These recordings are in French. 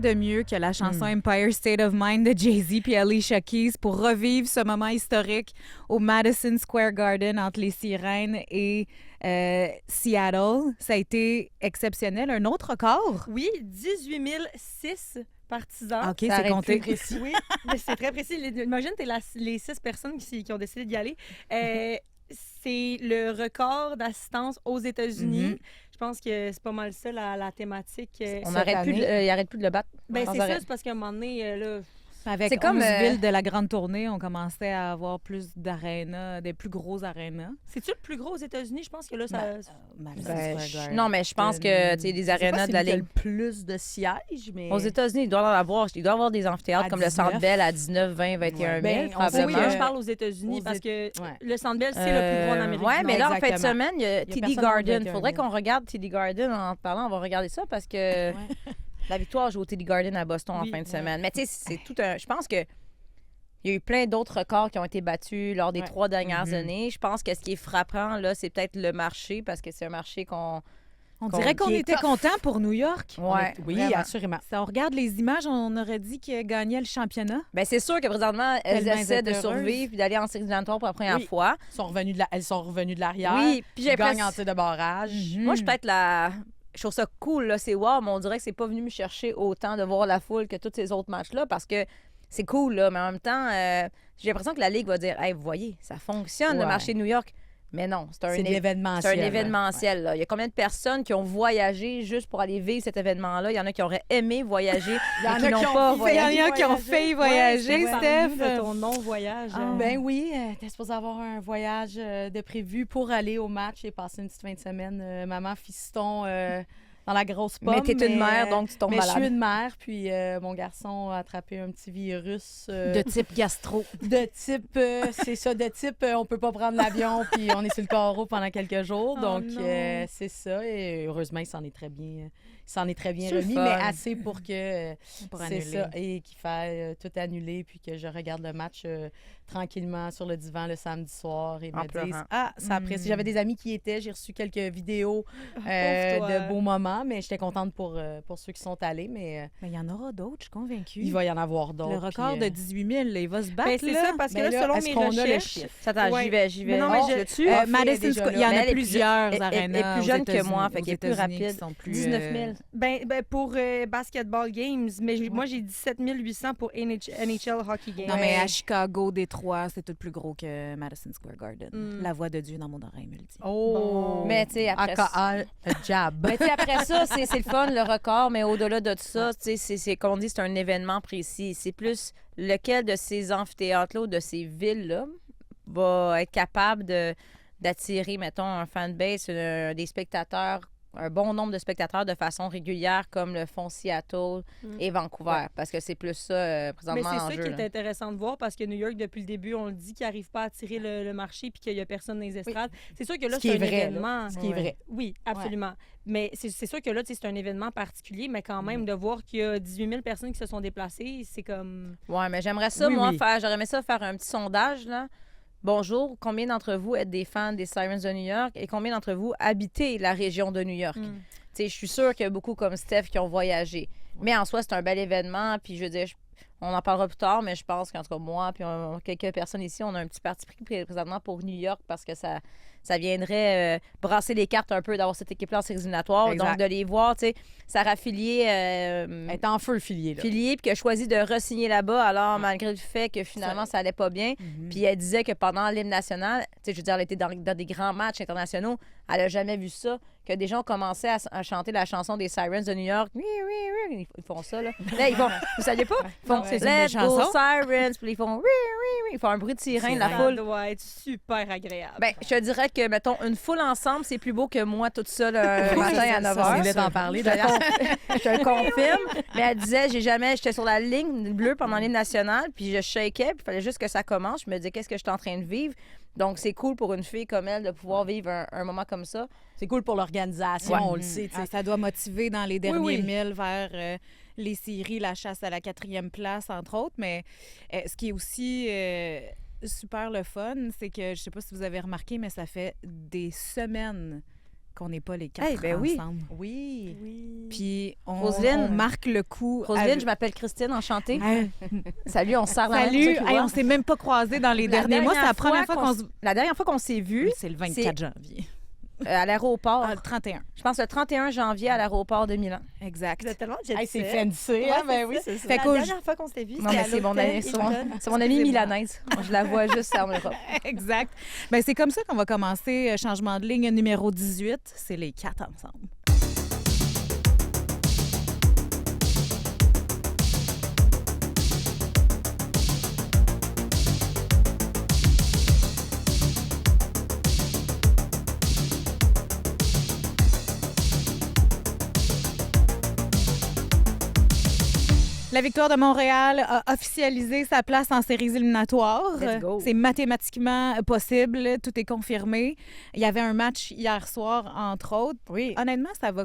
quoi de mieux que la chanson Empire State of Mind de Jay-Z puis Alicia Keys pour revivre ce moment historique au Madison Square Garden entre les Sirènes et Seattle. Ça a été exceptionnel. Un autre record? Oui, 18 006 partisans. OK, c'est compté. Précis. Oui, mais c'est très précis. Imagine, t'es les 6 personnes qui ont décidé d'y aller. C'est le record d'assistance aux États-Unis. Je pense que c'est pas mal ça, la thématique. Il arrête plus de le battre. Ben, c'est ça, c'est parce qu'à un moment donné, là... Avec c'est comme 11 villes de la grande tournée, on commençait à avoir plus d'arénas, des plus gros arénas. C'est-tu le plus gros aux États-Unis? Je pense que là, ça... Non, mais je pense que les arénas de la Ligue... plus de sièges, mais... Aux États-Unis, il doit en avoir. Il doit y avoir des amphithéâtres comme le Centre Bell à 19, 20, 21 000, probablement. Oui, je parle aux États-Unis parce que le Centre Bell, c'est le plus gros en Amérique. Oui, mais là, en fin de Exactement. semaine, il y a TD Garden. Il faudrait qu'on regarde TD Garden en parlant. On va regarder ça parce que la Victoire joue au TD Garden à Boston en fin de semaine. Mais tu sais, c'est tout un... Je pense que il y a eu plein d'autres records qui ont été battus lors des 3 dernières années. Je pense que ce qui est frappant, là, c'est peut-être le marché, parce que c'est un marché qu'on... On dirait qu'on était content pour New York. Ouais, oui, vraiment. assurément. Si on regarde les images, on aurait dit qu'ils gagnaient le championnat. Bien, c'est sûr que présentement, elles Tellement essaient de heureuses. survivre et d'aller en séries éliminatoires pour la première fois. Elles sont revenues de l'arrière. Oui, puis j'ai Ils gagnent l'impression- en tir de barrage. Moi, je suis peut-être la... Je trouve ça cool, là, c'est wow, mais on dirait que c'est pas venu me chercher autant de voir la foule que tous ces autres matchs-là parce que c'est cool, là, mais en même temps, j'ai l'impression que la Ligue va dire « Hey, vous voyez, ça fonctionne, le marché de New York. » Mais non, c'est C'est de l'événementiel. C'est un événementiel. Là. Il y a combien de personnes qui ont voyagé juste pour aller vivre cet événement-là? Il y en a qui auraient aimé voyager et qui n'ont pas voyagé. Il y en a qui ont failli voyager, Steph. de ton non-voyage. Ben oui, t'es supposé avoir un voyage de prévu pour aller au match et passer une petite fin de semaine. Maman, fiston, dans la grosse pomme. Mais t'es une mère, donc tu tombes mais malade. je suis une mère, puis mon garçon a attrapé un petit virus. De type gastro. De type, c'est ça, de type, on peut pas prendre l'avion, puis on est sur le carreau pendant quelques jours. Oh Donc, non. c'est ça. Et heureusement, il s'en est très bien C'est le remis, fun. mais assez pour que Pour c'est annuler. ça. Et qu'il faille tout annuler, puis que je regarde le match tranquillement sur le divan le samedi soir et En me pleurant. disent ah, ça apprécie. J'avais des amis qui y étaient, j'ai reçu quelques vidéos Pauvre toi. de beaux moments, mais j'étais contente pour ceux qui sont allés, mais Mais il y en aura d'autres, je suis convaincue. il va y en avoir d'autres. Le record puis, de 18 000, là, il va se battre. Ben, c'est là. ça, parce que Mais là, là, selon est-ce mes qu'on a le recherches... chiffre? Attends, Ouais. j'y vais. Mais non, mais Oh, je- là-dessus. Madison Square, il y en Mais a elle est plusieurs plus- arénas. elle est plus aux jeune que États-Unis. moi, fait Aux qu'elle est plus États-Unis rapide. qui sont plus, 19 000. Ben, pour Basketball Games, mais moi, j'ai 17 800 pour NHL Hockey Games. Non, mais à Chicago, Détroit, c'est tout plus gros que Madison Square Garden. Mm. La voix de Dieu dans mon oreille me le dit. Oh! Mais tu sais, après AKA jab. Mais tu sais, après ça, c'est le fun, le record, mais au-delà de tout ça, tu sais, c'est comme on dit, c'est un événement précis. C'est plus lequel de ces amphithéâtres-là ou de ces villes-là va être capable d'attirer, mettons, un fanbase, des spectateurs, un bon nombre de spectateurs de façon régulière comme le font Seattle et Vancouver, parce que c'est plus ça Mais présentement c'est ça l'enjeu. qui là. est intéressant de voir parce que New York, depuis le début, on le dit qu'il n'arrive pas à attirer le marché puis qu'il n'y a personne dans les estrades. C'est sûr que là, Ce qui c'est est un vrai, là. événement. Ce qui est vrai. Oui, absolument. Mais c'est sûr que là, tu sais, c'est un événement particulier, mais quand même, de voir qu'il y a 18 000 personnes qui se sont déplacées, c'est comme... Ouais, mais j'aimerais ça, Oui, moi, oui. j'aurais aimé ça faire un petit sondage, là. Bonjour, combien d'entre vous êtes des fans des Sirens de New York et combien d'entre vous habitez la région de New York? Tu sais, je suis sûre qu'il y a beaucoup comme Steph qui ont voyagé. Mais en soi, c'est un bel événement. Puis je veux dire, on en parlera plus tard, mais je pense qu'en tout cas, moi, puis quelques personnes ici, on a un petit parti pris présentement pour New York parce que ça viendrait brasser les cartes un peu d'avoir cette équipe-là en séries éliminatoires. Exact. Donc, de les voir, tu sais, Sarah Filier, Elle est en feu, le filier, là. puis qui a choisi de re-signer là-bas, alors malgré le fait que finalement, ça allait pas bien. Puis elle disait que pendant l'hymne national, tu sais, je veux dire, elle était dans des grands matchs internationaux, elle a jamais vu ça, que des gens commençaient à chanter la chanson des Sirens de New York. Oui, oui, oui. Ils font ça, là. Là, ils font, vous saviez pas? Ils font C'est une Let's des go chansons. Sirens. Puis ils font oui, oui, oui. Ils font un bruit de sirène, la Ça foule. doit être super agréable. Ben, je te dirais que, mettons, une foule ensemble, c'est plus beau que moi toute seule un matin à 9 Ça, h. c'est là d'en parler, d'ailleurs. Je te le confirme. Mais elle disait, j'étais sur la ligne bleue pendant l'hymne national, puis je shakeais, puis il fallait juste que ça commence. Je me disais, qu'est-ce que je suis en train de vivre? Donc, c'est cool pour une fille comme elle de pouvoir vivre un moment comme ça. C'est cool pour l'organisation, Ouais. on le sait. tu sais. Ça doit motiver dans les derniers oui. milles vers les séries, la chasse à la 4e place, entre autres. Mais ce qui est aussi super le fun, c'est que, je sais pas si vous avez remarqué, mais ça fait des semaines qu'on n'est pas les quatre ben oui. ensemble. Oui. Oui. Puis on Roselyne. marque le coup. Roselyne, je m'appelle Christine, enchantée. Hey, Salut, on se serre la main. salut! pour ça qu'ils Hey, voient. on s'est même pas croisés dans les derniers mois. C'est la première fois qu'on se... La dernière fois qu'on s'est vus, C'est le 24 janvier. à l'aéroport, Ah, le 31. je pense le 31 janvier à l'aéroport de Milan. Exact. Vous êtes tellement jet Hey, c'est set. fancy, Ouais, hein? Ben c'est oui, ça. c'est ça. Fait La qu'au- dernière fois qu'on s'était vu, Non, mais c'est mon ami, c'est mon amie Excusez-moi. milanaise. Je la vois juste en Europe. Exact. Ben, c'est comme ça qu'on va commencer changement de ligne numéro 18. C'est les quatre ensemble. La victoire de Montréal a officialisé sa place en séries éliminatoires. Let's go. C'est mathématiquement possible, tout est confirmé. Il y avait un match hier soir, entre autres. Oui. Honnêtement, ça va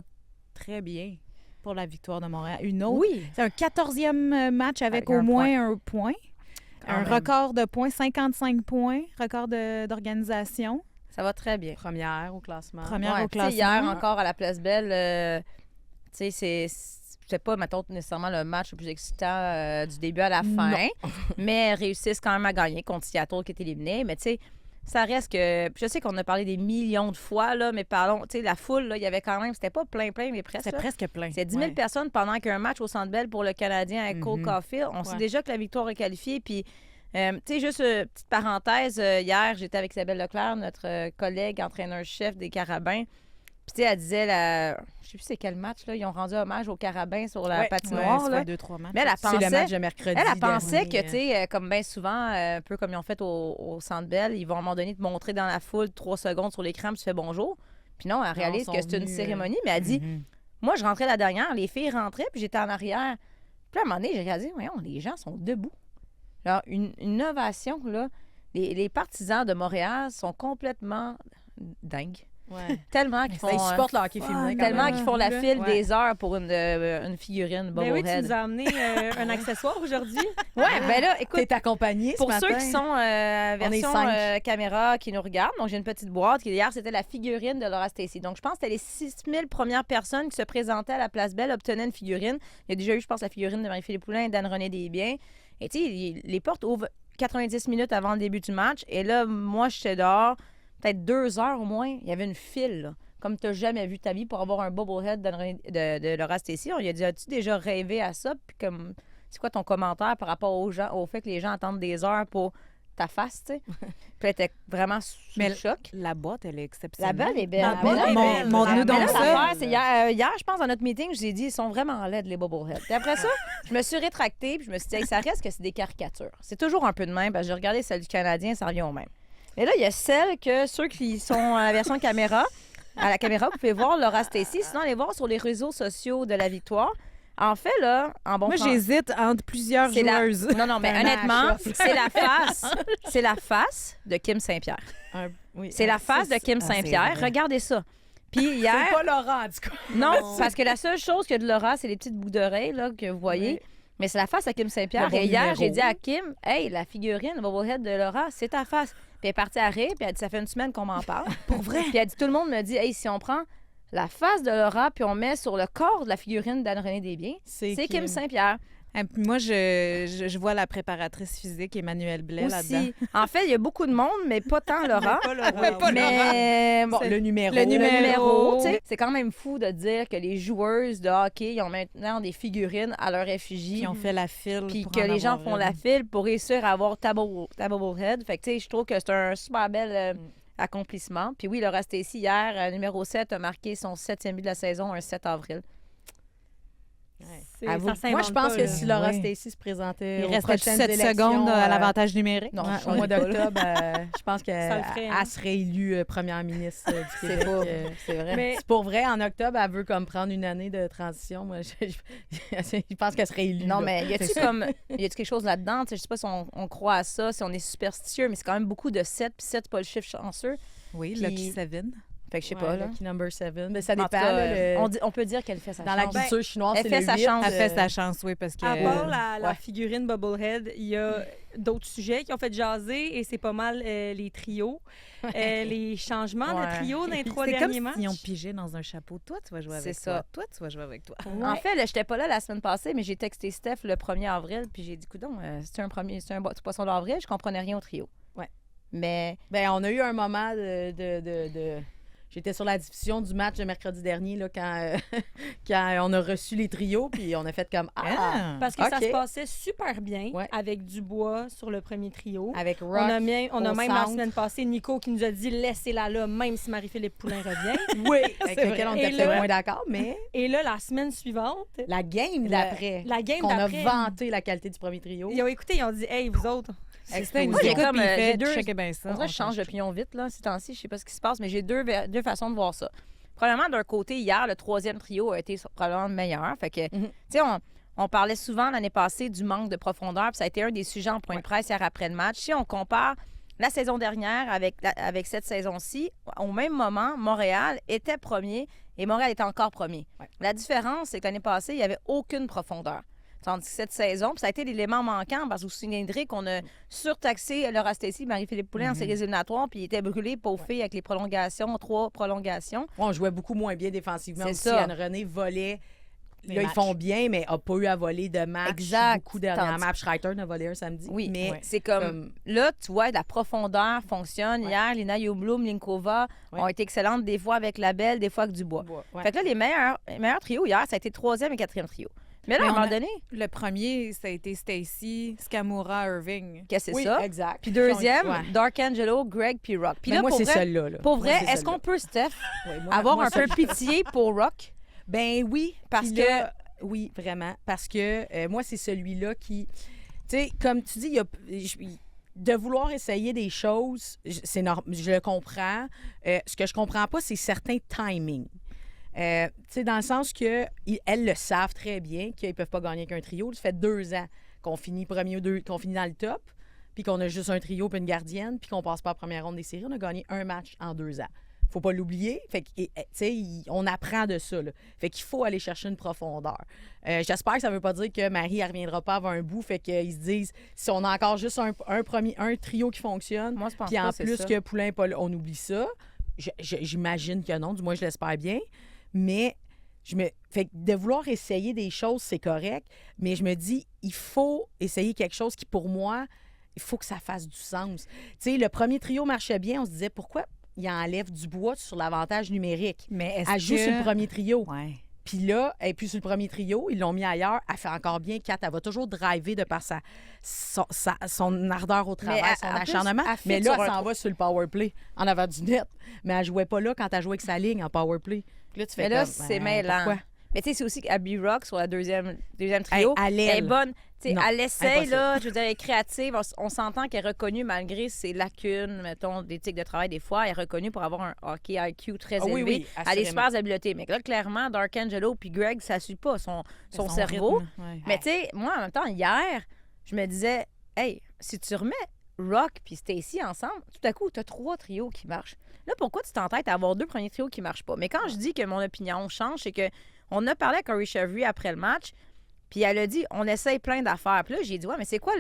très bien pour la victoire de Montréal. Une autre. Oui. C'est un 14e match avec Avec au un moins un point. Quand Un même. record de points, 55 points, record d'organisation. Ça va très bien. Première au classement. Première Ouais, au tu sais, classement. hier encore à la Place Belle, tu sais, c'est pas, mettons, nécessairement le match le plus excitant du début à la fin, mais elles réussissent quand même à gagner contre Seattle qui est éliminé. Mais tu sais, ça reste que. Je sais qu'on a parlé des millions de fois, là, mais parlons, tu sais, la foule, là, il y avait quand même. C'était pas plein, mais presque. C'était là. presque plein. C'est 10 000 personnes pendant qu'un match au Centre Bell pour le Canadien avec Cole Caulfield. On sait Ouais. déjà que la victoire est qualifiée. Puis, tu sais, juste petite parenthèse, hier, j'étais avec Isabelle Leclerc, notre collègue entraîneur-chef des Carabins. Puis, tu sais, elle disait, je sais plus c'est quel match, là, ils ont rendu hommage aux Carabins sur la Ouais, patinoire. ça là. fait 2-3 matchs. Mais elle a C'est le pensé, match de mercredi. elle pensait que, dernier. tu sais, comme bien souvent, un peu comme ils ont fait au Centre Bell, ils vont à un moment donné te montrer dans la foule 3 secondes sur l'écran, puis tu fais bonjour. Puis non, elle réalise sont que c'est une venus, cérémonie, mais elle dit, moi, je rentrais la dernière, les filles rentraient, puis j'étais en arrière. Puis à un moment donné, j'ai réalisé, voyons, les gens sont debout. Alors, une ovation, là. Les partisans de Montréal sont complètement dingues. Ouais. Tellement qu'ils font, Ils supportent le hockey féminin. quand tellement même. qu'ils font la file Ouais. des heures pour une figurine Ben oui, tu bobblehead. nous as amené un accessoire aujourd'hui. Ouais, ben là, écoute, T'es accompagné ce pour matin. ceux qui sont On est version 5. caméra qui nous regardent, donc j'ai une petite boîte qui hier c'était la figurine de Laura Stacey. Donc je pense que c'était les 6000 premières personnes qui se présentaient à la Place Belle obtenaient une figurine. Il y a déjà eu, je pense, la figurine de Marie-Philippe Poulin et d'Anne-Renée Desbiens. Et tu sais, les portes ouvrent 90 minutes avant le début du match. Et là, moi, j'étais dehors, peut-être 2 heures au moins. Il y avait une file, là, comme tu n'as jamais vu ta vie pour avoir un bobblehead de Laura Stacey. On lui a dit, as-tu déjà rêvé à ça? Puis comme, c'est quoi ton commentaire par rapport aux gens, au fait que les gens attendent des heures pour ta face, tu sais? Puis elle était vraiment sous Mais le choc. La boîte, elle est La exceptionnelle. balle est belle. Ah, Mais là, montre-nous mais donc là, ça. l'affaire, c'est hier, je pense, dans notre meeting, je vous ai dit, ils sont vraiment laides, les bobbleheads. Puis après ça, je me suis rétractée, puis je me suis dit, hey, ça reste que c'est des caricatures. C'est toujours un peu de même. J'ai regardé celle du Canadien, ça revient au même. Mais là, il y a celle que ceux qui sont à la version caméra, à la caméra, vous pouvez voir Laura Stacey. Sinon, allez voir sur les réseaux sociaux de la victoire. En fait, là, en bon Moi, français, j'hésite entre plusieurs c'est la- joueuses. Non, mais Un honnêtement, match-up. c'est la face de Kim Saint-Pierre. Oui. C'est la face de Kim Ah, c'est Saint-Pierre. vrai. Regardez ça. Puis hier, C'est pas Laurent, en tout cas. non, parce que la seule chose que de Laura, c'est les petites boucles d'oreilles là, que vous voyez. Oui. Mais c'est la face à Kim Saint-Pierre. Le bon Et hier, numéro. j'ai dit à Kim, hey, la figurine, le bobblehead de Laura, c'est ta face. Puis elle est partie à rire, puis elle a dit, ça fait une semaine qu'on m'en parle. Pour vrai? Puis elle dit, tout le monde me dit, hey, si on prend la face de Laura, puis on met sur le corps de la figurine d'Anne-Renée Desbiens, c'est Kim Saint-Pierre. Puis moi, je vois la préparatrice physique, Emmanuelle Blais, là-dedans. Aussi. En fait, il y a beaucoup de monde, mais pas tant Laura. Mais bon, Le numéro. Le numéro. tu sais, c'est quand même fou de dire que les joueuses de hockey ils ont maintenant des figurines à leur effigie. Qui ont fait la file. Puis pour que en les gens avoir font une. la file pour réussir à avoir ta bobblehead. Fait que, tu sais, je trouve que c'est un super bel accomplissement. Puis oui, Laura Stacey, hier, numéro 7, a marqué son 7e but de la saison, un 7 avril. C'est- À vous. ça s'invente Moi, je pense pas, que là. si Laura Oui. Stacey se présentait Il aux restait prochaines 7 élections, secondes à l'avantage numérique. Non, ouais, je au mois pas, là. d'octobre, je pense Ça qu'elle le ferait, hein. elle serait élue première ministre du C'est Québec. pas, c'est vrai. Mais C'est pour vrai, en octobre, elle veut comme prendre une année de transition. Moi, je pense qu'elle serait élue. Non, là. mais y a-tu comme. Y a-tu quelque chose là-dedans? Tu sais, je sais pas si on croit à ça, si on est superstitieux, mais c'est quand même beaucoup de 7, puis 7, c'est pas le chiffre chanceux. Oui, Puis- Lucky Seven. Fait que je sais pas, là. Lucky number 7. Mais ça En tout dépend. cas, là, on peut dire qu'elle fait sa dans la chance. culture chinoise, elle c'est fait le sa 8. chance. Elle fait sa chance, oui, parce que... À part la ouais. figurine Bubblehead, il y a d'autres sujets qui ont fait jaser et c'est pas mal les trios. Les changements Ouais. de trio dans les 3 C'est derniers comme matchs. s'ils ont pigé dans un chapeau. Toi, tu vas jouer avec C'est toi. ça. Toi, tu vas jouer avec toi. En fait, là, j'étais pas là la semaine passée, mais j'ai texté Steph le 1er avril, puis j'ai dit, coudonc, c'est un poisson d'avril, je comprenais rien au trio. Ouais. Mais Ben, on a eu un moment de... J'étais sur la diffusion du match de mercredi dernier là, quand on a reçu les trios, puis on a fait comme Parce que ça OK. se passait super bien Ouais. avec Dubois sur le premier trio. avec Rock. On a même au la centre. semaine passée Nico qui nous a dit laissez-la là, même si Marie-Philippe Poulin revient. Oui, avec C'est lequel on vrai. était Et peut-être là- moins d'accord, mais Et là, la semaine suivante, la game d'après, la game qu'on a d'après, vanté la qualité du premier trio. ils ont écouté, ils ont dit hey, vous autres. C'était une Moi, j'ai écoute, comme, puis il j'ai fait, deux- checkez bien ça. on dirait que je change d'opinion vite, là, ces temps-ci. Je sais pas ce qui se passe, mais j'ai deux façons de voir ça. Premièrement, d'un côté, hier, le 3e trio a été probablement le meilleur. Fait que, tu sais, on parlait souvent l'année passée du manque de profondeur, puis ça a été un des sujets en point de presse hier après le match. Si on compare la saison dernière avec cette saison-ci, au même moment, Montréal était premier et Montréal était encore premier. Ouais. La différence, c'est que l'année passée, il n'y avait aucune profondeur. Tandis que cette saison, puis ça a été l'élément manquant parce que vous vous souviendrez qu'on a surtaxé Laura Stacey, Marie-Philippe Poulin en séries éliminatoires, puis il était brûlé, pauvre fille, avec les prolongations, 3 prolongations. On jouait beaucoup moins bien défensivement C'est aussi. ça. Anne-Renée volait. Les Là, ils matchs. font bien, mais n'a pas eu à voler de match. Exact. Beaucoup dernièrement. Tandis- Schreiter en a volé un samedi. Oui, mais c'est comme, là, tu vois, la profondeur fonctionne. Ouais. Hier, Lina Yoblum, Linkova Ouais. ont été excellentes, des fois avec Labelle, des fois avec Dubois. Ouais. Fait que là, les meilleurs trios hier, ça a été 3e et 4e trio. Mais là, Mais à un on moment a- donné, Le premier, ça a été Stacy, Skamura, Irving. qu'est-ce que c'est Oui, ça? exact. Puis deuxième, Ouais. Dark Angelo, Greg, puis Rock. Puis Mais là, moi, pour c'est vrai, celle-là. là. pour Moi, vrai, c'est est-ce celle-là. qu'on peut, Steph, Ouais, moi- avoir moi, un peu pitié pour Rock? Ben oui, parce Puis que... là- Oui, vraiment. Parce que moi, c'est celui-là qui... Tu sais, comme tu dis, il y a... de vouloir essayer des choses, je le comprends. Ce que je comprends pas, c'est certains timings. Tu sais, dans le sens que elles le savent très bien qu'ils peuvent pas gagner qu'un trio. Ça fait 2 ans qu'on finit premier ou deux, qu'on finit dans le top, puis qu'on a juste un trio puis une gardienne, puis qu'on passe pas à la première ronde des séries. On a gagné un match en 2 ans. Faut pas l'oublier. Fait que, tu sais, on apprend de ça. Là. Fait qu'il faut aller chercher une profondeur. J'espère que ça veut pas dire que Marie ne reviendra pas avant un bout. Fait qu'ils se disent, si on a encore juste un trio qui fonctionne, Moi, je pense puis pas en c'est plus ça. que Poulain et Paul, on oublie ça. J'imagine que non, du moins je l'espère bien. Mais fait que de vouloir essayer des choses, c'est correct. Mais je me dis, il faut essayer quelque chose qui, pour moi, il faut que ça fasse du sens. Tu sais, le premier trio marchait bien. On se disait, pourquoi il enlève Dubois sur l'avantage numérique? Mais est-ce Elle joue que... sur le premier trio. Ouais. Puis là, elle est plus sur le premier trio. Ils l'ont mis ailleurs. Elle fait encore bien 4. Elle va toujours driver de par son ardeur au travail, Mais son en plus, acharnement. elle fit Mais là, sur elle un s'en va sur le power play en avant du net. Mais elle jouait pas là quand elle jouait avec sa ligne en power play. Puis là, tu fais Mais là, comme, c'est ben, mêlant. pourquoi? Mais tu sais, c'est aussi qu'Abby Rock, sur la deuxième trio, À elle est l'aile. bonne. Tu sais, Non, elle essaye, impossible. là, je veux dire, elle est créative. On s'entend qu'elle est reconnue malgré ses lacunes, mettons, d'éthique de travail des fois. Elle est reconnue pour avoir un hockey IQ très Ah oui, élevé. oui, elle a des assurément. super habiletés. Mais là, clairement, Dark Angelo puis Greg, ça ne suit pas son cerveau. rythme, ouais. Mais tu sais, moi, en même temps, hier, je me disais, hey, si tu remets Rock puis Stacy ensemble, tout à coup, tu as 3 trios qui marchent. Là, pourquoi tu t'entêtes à avoir 2 premiers trios qui marchent pas? Mais quand je dis que mon opinion change, c'est que on a parlé avec Corey Chevry après le match, puis elle a dit, on essaye plein d'affaires. Puis là, j'ai dit, ouais, mais c'est quoi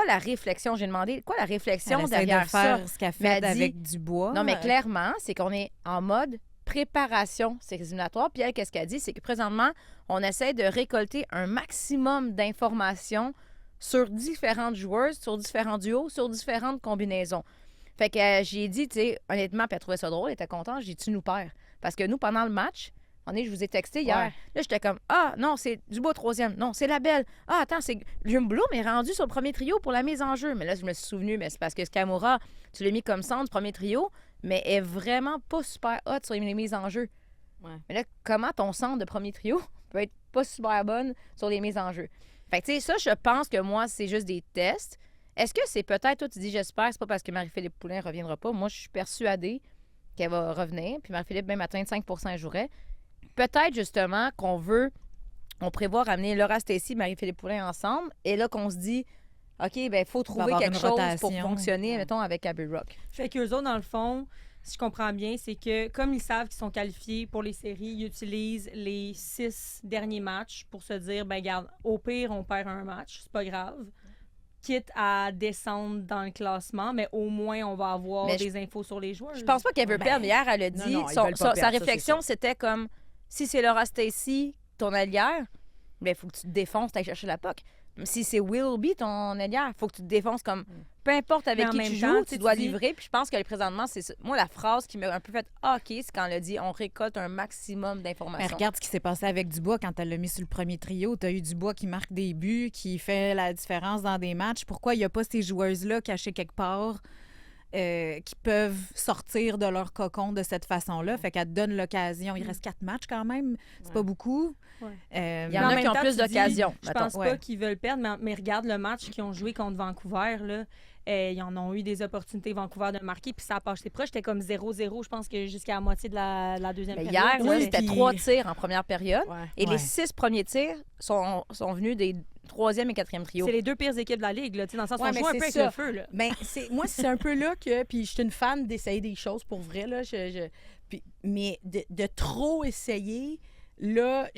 la réflexion? J'ai demandé, quoi la réflexion Elle essaie derrière de faire ça? ce qu'elle Mais fait elle dit- avec Dubois. Non, mais clairement, c'est qu'on est en mode préparation séries éliminatoires. Puis elle, qu'est-ce qu'elle dit? C'est que présentement, on essaie de récolter un maximum d'informations sur différentes joueuses, sur différents duos, sur différentes combinaisons. Fait que j'ai dit, tu sais, honnêtement, puis elle trouvait ça drôle, elle était contente. J'ai dit, tu nous perds. Parce que nous, pendant le match, je vous ai texté hier. Ouais. Là, j'étais comme, ah, non, c'est Dubois 3e. Non, c'est Labelle. Ah, attends, c'est Jim Bloom est rendu sur le premier trio pour la mise en jeu. Mais là, je me suis souvenu, mais c'est parce que Skamura, tu l'as mis comme centre du premier trio, mais elle est vraiment pas super hot sur les mises en jeu. Ouais. Mais là, comment ton centre de premier trio peut être pas super bonne sur les mises en jeu? Fait que, tu sais, ça, je pense que moi, c'est juste des tests. Est-ce que c'est peut-être, toi, tu dis, j'espère, c'est pas parce que Marie-Philippe Poulin reviendra pas. Moi, je suis persuadée qu'elle va revenir. Puis Marie-Philippe, même à 25 elle jouerait. Peut-être, justement, on prévoit ramener Laura Stacey et Marie-Philippe Poulin ensemble. Et là, qu'on se dit, OK, ben il faut trouver avoir quelque une chose rotation. pour fonctionner, mettons, avec Abby Rock. Fait qu'eux autres, dans le fond, si je comprends bien, c'est que comme ils savent qu'ils sont qualifiés pour les séries, ils utilisent les 6 derniers matchs pour se dire, ben regarde, au pire, on perd un match, c'est pas grave. Quitte à descendre dans le classement, mais au moins, on va avoir Mais des infos sur les joueurs. Je pense pas qu'elle veut perdre. Hier, elle a dit, non, ils veulent pas sa perdre, ça, réflexion, c'est c'était comme, si c'est Laura Stacy, ton allière, il faut que tu te défonces, t'ailles chercher la puck. Si c'est Willoughby, ton allière, il faut que tu te défonces comme, peu importe avec Mais en qui même tu temps, joues, tu dois dis- livrer. Puis je pense que présentement, c'est ça. Moi, la phrase qui m'a un peu fait OK, c'est quand elle a dit, on récolte un maximum Mais d'informations. regarde ce qui s'est passé avec Dubois quand elle l'a mis sur le premier trio. Tu as eu Dubois qui marque des buts, qui fait la différence dans des matchs. Pourquoi il n'y a pas ces joueuses-là cachées quelque part qui peuvent sortir de leur cocon de cette façon-là? Fait qu'elle te donne l'occasion. Il reste 4 matchs quand même. C'est pas beaucoup. Ouais. Il y en Mais a même qui ont temps, plus tu dis, d'occasions, Je mettons. pense pas qu'ils veulent perdre, mais regarde le match qu'ils ont joué contre Vancouver. Là, ils en ont eu des opportunités, Vancouver, de marquer, puis ça a passé proche. C'était comme 0-0, je pense que jusqu'à la moitié de la deuxième Mais période. hier, là, Oui, c'était puis- 3 tirs en première période. Ouais. Et Ouais. les 6 premiers tirs sont venus des 3e et 4e trios. C'est les deux pires équipes de la Ligue, là, tu sais, dans le sens Ouais, qu'on mais joue un c'est peu avec ça. le feu. Là. Ben, moi, c'est un peu là que. Puis, je suis une fan d'essayer des choses pour vrai, là. Mais de trop essayer, là,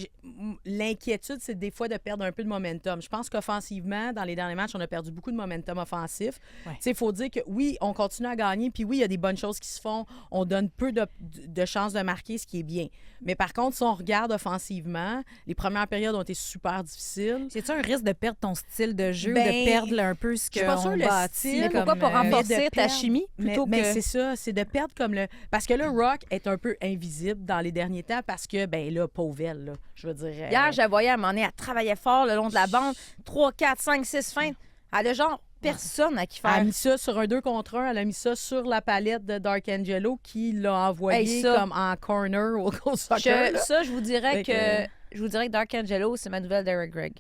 l'inquiétude, c'est des fois de perdre un peu de momentum. Je pense qu'offensivement, dans les derniers matchs, on a perdu beaucoup de momentum offensif. Ouais. Tu sais, il faut dire que oui, on continue à gagner, puis oui, il y a des bonnes choses qui se font. On donne peu de chances de marquer, ce qui est bien. Mais par contre, si on regarde offensivement, les premières périodes ont été super difficiles. C'est-tu un risque de perdre ton style de jeu, Ben, de perdre un peu ce je suis pas sûre, qu'on le bâtit? style, Mais pourquoi pas comme, renforcer mais de ta perdre- chimie plutôt mais que... c'est ça, c'est de perdre comme le... Parce que là, Rock est un peu invisible dans les derniers temps parce que, ben là, pauvre elle, là, je veux dire... Hier, je la voyais à un moment donné, elle travaillait fort le long de la bande. 3, 4, 5, 6 feintes. Elle a genre personne à qui elle a faire. mis ça sur un 2 contre 1, elle a mis ça sur la palette de Dark Angelo qui l'a envoyé Hey, ça. comme en corner au soccer. là. Ça, je vous dirais Fait que Dark Angelo, c'est ma nouvelle Derek Gregg.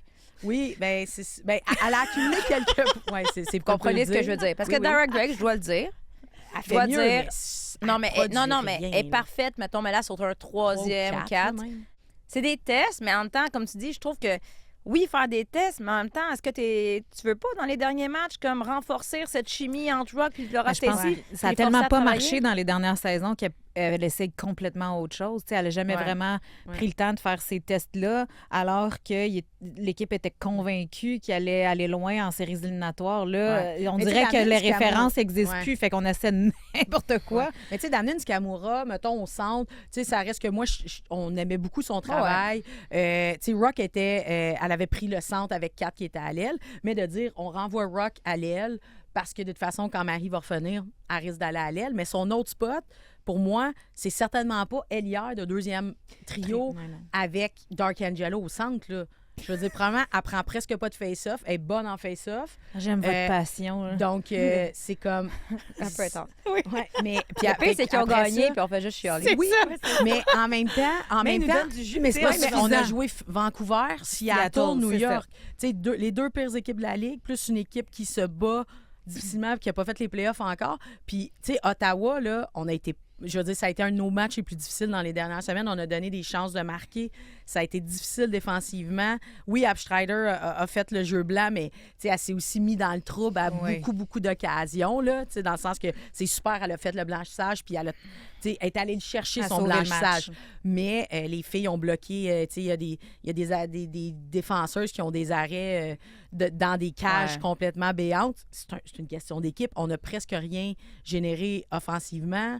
Oui, ben, elle a accumulé quelques... Ouais, c'est Vous comprenez ce que je veux dire? Parce que Derek Gregg, je dois le dire, Elle je dois fait mieux, dire- mais non, mais produit elle est rien, là. parfaite. Mettons, mais là, sur un 3e, 4. là, même. C'est des tests, mais en même temps, comme tu dis, je trouve que oui, faire des tests, mais en même temps, est-ce que tu veux pas, dans les derniers matchs, comme renforcer cette chimie entre Rock et Laura Ben, je pense Stacy? que ça a les tellement forcer à pas travailler? marché dans les dernières saisons qu'elle essaie complètement autre chose. Tu sais, elle n'a jamais Ouais. vraiment pris le temps de faire ces tests-là, alors que l'équipe était convaincue qu'elle allait aller loin en séries éliminatoires. Là, on Mais tu sais, dirait que d'amener les du Cameroun- références n'existent Ouais. plus, fait qu'on essaie de n'importe quoi. Mais tu sais, d'amener une Skamura, mettons, au centre, tu sais, ça reste que moi, on aimait beaucoup son travail. Tu sais, Rock était... elle avait pris le centre avec 4 qui étaient à l'aile, mais de dire, on renvoie Rock à l'aile parce que de toute façon, quand Marie va revenir, elle risque d'aller à l'aile. Mais son autre spot, pour moi, c'est certainement pas elle hier de deuxième trio Ouais, non. avec Dark Angelo au centre, là. Je veux dire, probablement, elle prend presque pas de face-off. Elle est bonne en face-off. J'aime votre Euh, passion. là. Donc, c'est comme... Ça peut être. Ouais, mais... Puis Le pire, c'est qu'ils ont après gagné, ça- puis on fait juste chialer. oui, mais en même temps, Mais ils nous donnent du jus, mais c'est tu pas sais, mais on a suffisant. joué Vancouver, Seattle, Seattle, New c'est York. Tu sais, les deux pires équipes de la Ligue, plus une équipe qui se bat difficilement et qui n'a pas fait les playoffs encore. Puis, tu sais, Ottawa, là, on a été... Je veux dire, ça a été un de nos matchs les plus difficiles dans les dernières semaines. On a donné des chances de marquer. Ça a été difficile défensivement. Oui, Abstrider a fait le jeu blanc, mais tu sais, elle s'est aussi mis dans le trouble à Oui. beaucoup d'occasions, là, tu sais, dans le sens que c'est super, elle a fait le blanchissage, puis elle est allée le chercher, Elle a son sauvé le blanchissage. match. Mais les filles ont bloqué. Tu sais, il y a des défenseuses qui ont des arrêts dans des cages Ouais. complètement béantes. C'est une question d'équipe. On n'a presque rien généré offensivement.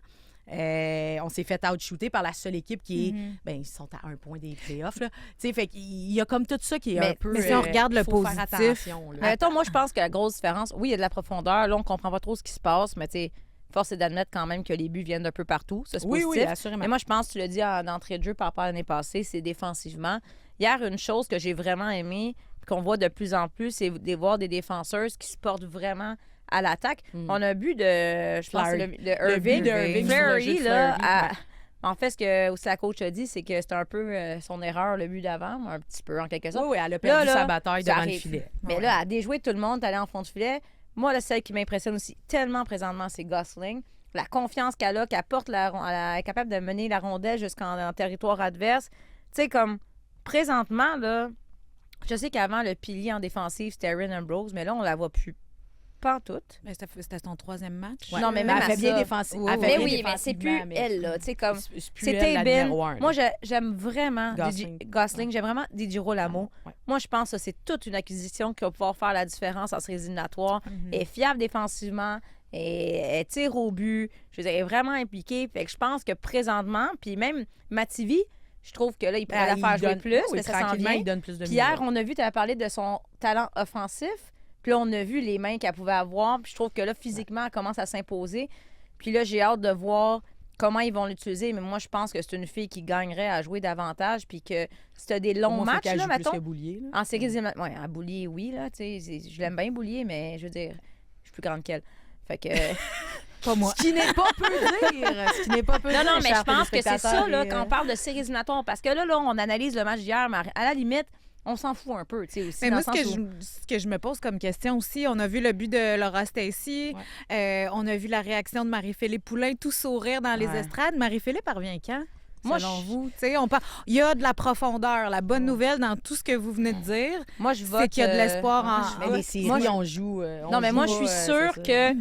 On s'est fait out-shooter par la seule équipe qui est... Ben, ils sont à un point des playoffs, là. Tu sais, fait qu'il y a comme tout ça qui est Mais- un peu... mais si on regarde le faut faire positif, attention, là. Mais mettons, moi, je pense que la grosse différence, oui, il y a de la profondeur. Là, on comprend pas trop ce qui se passe, mais tu sais, force est d'admettre quand même que les buts viennent d'un peu partout. Ça, c'est Oui, positif. assurément. Mais moi, je pense, tu l'as dit en entrée de jeu par rapport à l'année passée, c'est défensivement. Hier, une chose que j'ai vraiment aimée, puis qu'on voit de plus en plus, c'est de voir des défenseuses qui se portent vraiment à l'attaque. On a un but de, je pense, que c'est Fleury. de Irving. but d'Irving sur le Fleury, jeu de là, Fleury, en fait, ce que aussi la coach a dit, c'est que c'était un peu son erreur, le but d'avant, un petit peu, en quelque sorte. Oui, elle a perdu Là, sa bataille ça devant le arrive. filet. Mais là, à déjouer tout le monde, aller en fond de filet. Moi, là, celle qui m'impressionne aussi tellement présentement, c'est Gosling. La confiance qu'elle a, qu'elle porte, elle est capable de mener la rondelle jusqu'en territoire adverse. Tu sais, comme présentement, là, je sais qu'avant, le pilier en défensive, c'était Erin Ambrose, mais là, on la voit plus. pas en tout. Mais c'était son 3e match. Ouais. Non, mais même elle fait à bien ça. défensivement. Oui, Mais oui, mais c'est plus elle, là. Tu sais, comme... C'était Bill. Moi, j'aime vraiment Gosling. J'aime vraiment Didier Rolamo. Ouais. Moi, je pense que c'est toute une acquisition qui va pouvoir faire la différence en séries éliminatoires. Elle est fiable défensivement. Et elle tire au but. Je veux dire, elle est vraiment impliquée. Fait que je pense que présentement, puis même Mativi, je trouve que là, il pourrait la faire jouer plus, mais ça s'en vient. Il donne plus de Puis hier, on a vu, tu avais parlé de son talent offensif. Puis là, on a vu les mains qu'elle pouvait avoir. Puis je trouve que là, physiquement, elle commence à s'imposer. Puis là, j'ai hâte de voir comment ils vont l'utiliser. Mais moi, je pense que c'est une fille qui gagnerait à jouer davantage. Puis que si tu as des longs matchs, là, mettons. Boulier, En séries éliminatoires. Oui, à Boulier, oui, là. Tu sais, je l'aime bien, Boulier, mais je veux dire, je suis plus grande qu'elle. Fait que. Pas moi. Ce qui n'est pas peu dire. Ce qui n'est pas peu dire. Non, mais je chers pense que c'est ça, là, téléspectateurs, quand on parle de séries éliminatoires. Parce que là, on analyse le match d'hier, mais à la limite, on s'en fout un peu, tu sais, aussi. Mais dans moi, le sens où- ce que je me pose comme question aussi, on a vu le but de Laura Stacey, on a vu la réaction de Marie-Philippe Poulain, tout sourire dans les Ouais. estrades. Marie-Philippe, elle revient quand? Moi, Selon je- vous, tu sais, il y a de la profondeur. La bonne nouvelle dans tout ce que vous venez de dire, Moi, je vote. c'est qu'il y a de l'espoir Mais en. les séries, Moi, je- on joue. Non, mais moi, je suis c'est sûre ça. que.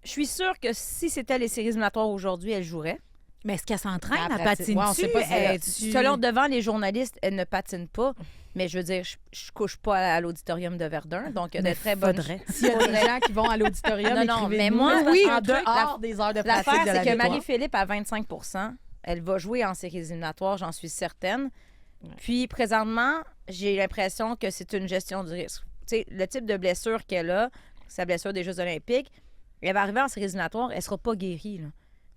Je suis sûre que si c'était les séries éliminatoires aujourd'hui, elle jouerait. Mais est-ce qu'elle s'entraîne? Elle Elle pratique. patine-tu? Ouais, on sait pas si elle- Selon devant les journalistes, elle ne patine pas. Mais je veux dire, je couche pas à l'auditorium de Verdun, donc il y a de très bonnes. faudrait. S'il y a des gens qui vont à l'auditorium, Non, non, mais écrivez-nous. moi, oui, un en truc, dehors des heures de pratique L'affaire, de la c'est que victoire. Marie-Philippe, à 25 elle va jouer en séries éliminatoires, j'en suis certaine. Puis, présentement, j'ai l'impression que c'est une gestion du risque. Tu sais, le type de blessure qu'elle a, sa blessure des Jeux olympiques, elle va arriver en séries éliminatoires, elle ne sera pas guérie, là.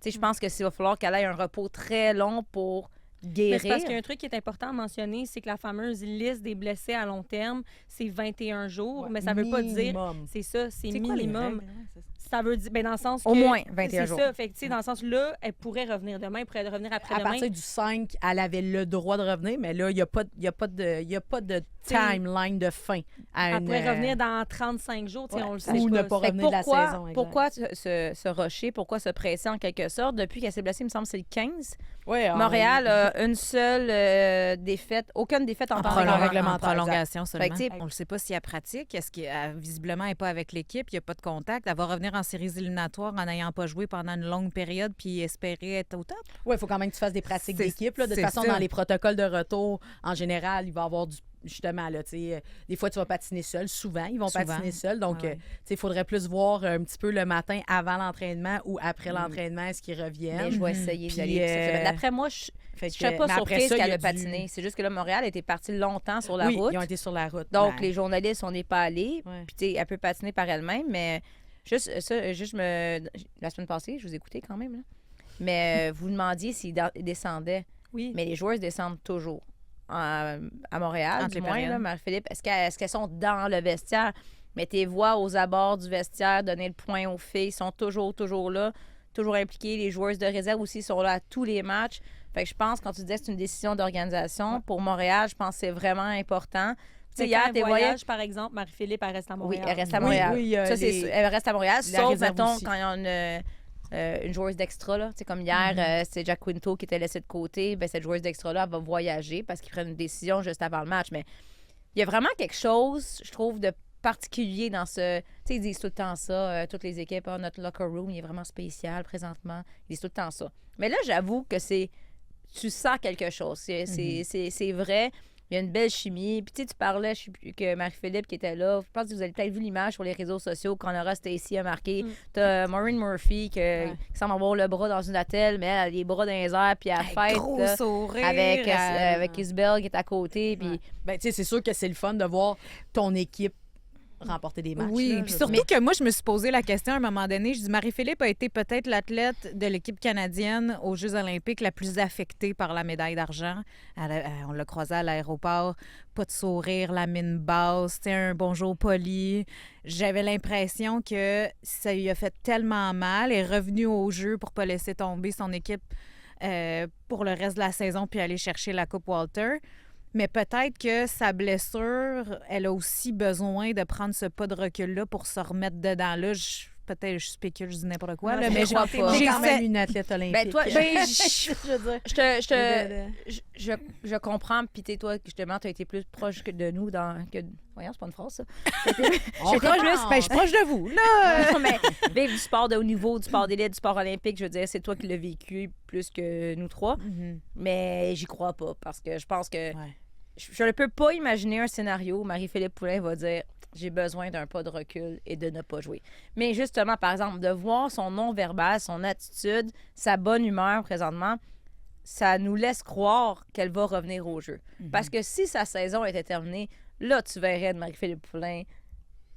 Tu sais, je pense que va falloir qu'elle ait un repos très long pour Mais guérir. c'est parce qu'il y a un truc qui est important à mentionner, c'est que la fameuse liste des blessés à long terme, c'est 21 jours, Ouais, mais ça veut pas dire... minimum. C'est ça, c'est C'est quoi les minimum. règles? Ouais, c'est ça. Ça veut dire, ben dans le sens que... Au moins 21 jours. C'est ça, fait que, tu sais, dans le sens là, elle pourrait revenir demain, elle pourrait revenir À après-demain. partir du 5, elle avait le droit de revenir, mais là, il n'y a pas de timeline de fin. À Elle une, pourrait revenir dans 35 jours, tu sais, ouais, on le sait ou pas. ne pas Fait que revenir de la saison. exact. pourquoi se rusher, pourquoi se presser en quelque sorte? Depuis qu'elle s'est blessée, il me semble que c'est le 15. Ouais, Montréal a une seule défaite, aucune défaite en temps règlementaire, En prolongation seulement. Fait que, tu sais, On ne sait pas si elle pratique. Est-ce qu'elle, visiblement, n'est pas avec l'équipe? Il n'y a pas de contact. Elle va revenir en séries éliminatoires en n'ayant pas joué pendant une longue période puis espérer être au top? Oui, il faut quand même que tu fasses des pratiques C'est- d'équipe. là. De toute c'est façon, ça. dans les protocoles de retour, en général, il va y avoir justement, là, tu sais, des fois, tu vas patiner seul. Souvent, ils vont Souvent. patiner seul. Donc, Ah ouais. tu sais, il faudrait plus voir un petit peu le matin avant l'entraînement ou après l'entraînement, est-ce qu'ils reviennent. Mais je vais essayer Puis, d'y aller cette semaine. D'après moi, je Fait ne serais que- pas mais après surprise ça, il y qu'elle a ait patiné. C'est juste que là, Montréal était parti longtemps sur la oui, route. ils ont été sur la route. Donc, Ben, les journalistes, on n'est pas allés. Ouais. Puis, tu sais, elle peut patiner par elle-même, mais juste ça, la semaine passée, je vous écoutais quand même, là. Mais vous demandiez s'ils descendaient. Oui. Mais les joueuses descendent toujours. À Montréal, Entre du les moins, périodes. là, Marie-Philippe. Est-ce qu'elles sont dans le vestiaire? Mettez voix aux abords du vestiaire, donnez le point aux filles. Ils sont toujours là, toujours impliquées. Les joueuses de réserve aussi sont là à tous les matchs. Fait que je pense, quand tu disais que c'est une décision d'organisation, pour Montréal, je pense que c'est vraiment important. Tu sais, Mais hier, quand elle tu voyais... voyage, par exemple, Marie-Philippe, elle reste à Oui, Montréal. elle reste à Oui, Montréal. oui, il y a Ça, c'est les- sûr. Elle reste à Montréal, la sauf, réserve mettons, aussi. quand il y a une joueuse d'extra, là. Tu sais, comme hier, c'est Jack Quinto qui était laissé de côté. Ben, cette joueuse d'extra-là, elle va voyager parce qu'ils prennent une décision juste avant le match. Mais il y a vraiment quelque chose, je trouve, de particulier dans ce... Tu sais, ils disent tout le temps ça, toutes les équipes, ah, notre locker room, il est vraiment spécial présentement. Ils disent tout le temps ça. Mais là, j'avoue que c'est... Tu sens quelque chose. C'est vrai. Il y a une belle chimie. Puis, tu sais, tu parlais, je sais plus, que Marie-Philippe qui était là. Je pense que vous avez peut-être vu l'image sur les réseaux sociaux quand Laura Stacey a marqué. T'as Maureen Murphy qui semble avoir le bras dans une attelle, mais elle a les bras dans les airs, puis elle fête. Gros là, sourire. avec Isabelle qui est à côté. Puis, Ben, tu sais, c'est sûr que c'est le fun de voir ton équipe remporter des matchs. Oui, là, puis je surtout veux dire. que moi, je me suis posé la question à un moment donné. Je dis, Marie-Philippe a été peut-être l'athlète de l'équipe canadienne aux Jeux olympiques la plus affectée par la médaille d'argent. On l'a croisée à l'aéroport, pas de sourire, la mine basse, tu sais, un bonjour poli. J'avais l'impression que ça lui a fait tellement mal. Elle est revenue au jeu pour pas laisser tomber son équipe pour le reste de la saison puis aller chercher la Coupe Walter. Mais peut-être que sa blessure, elle a aussi besoin de prendre ce pas de recul-là pour se remettre dedans. Là, peut-être je spécule, je dis n'importe quoi, Non, là, je mais crois pas. J'ai j'ai quand même fait- une athlète olympique. Ben, toi, je veux dire. je comprends, puis toi, justement, tu as été plus proche de nous Voyons, c'est pas une phrase, ça. On J'étais recommence. plus- Ben, je suis proche de vous. Là. Non, mais vivre du sport de haut niveau, du sport d'élite, du sport olympique, je veux dire, c'est toi qui l'as vécu plus que nous trois. Mais j'y crois pas parce que je pense que Ouais. je ne peux pas imaginer un scénario où Marie-Philippe Poulin va dire j'ai besoin d'un pas de recul et de ne pas jouer. Mais justement, par exemple, de voir son non-verbal, son attitude, sa bonne humeur présentement, ça nous laisse croire qu'elle va revenir au jeu. Parce que si sa saison était terminée, là, tu verrais de Marie-Philippe Poulin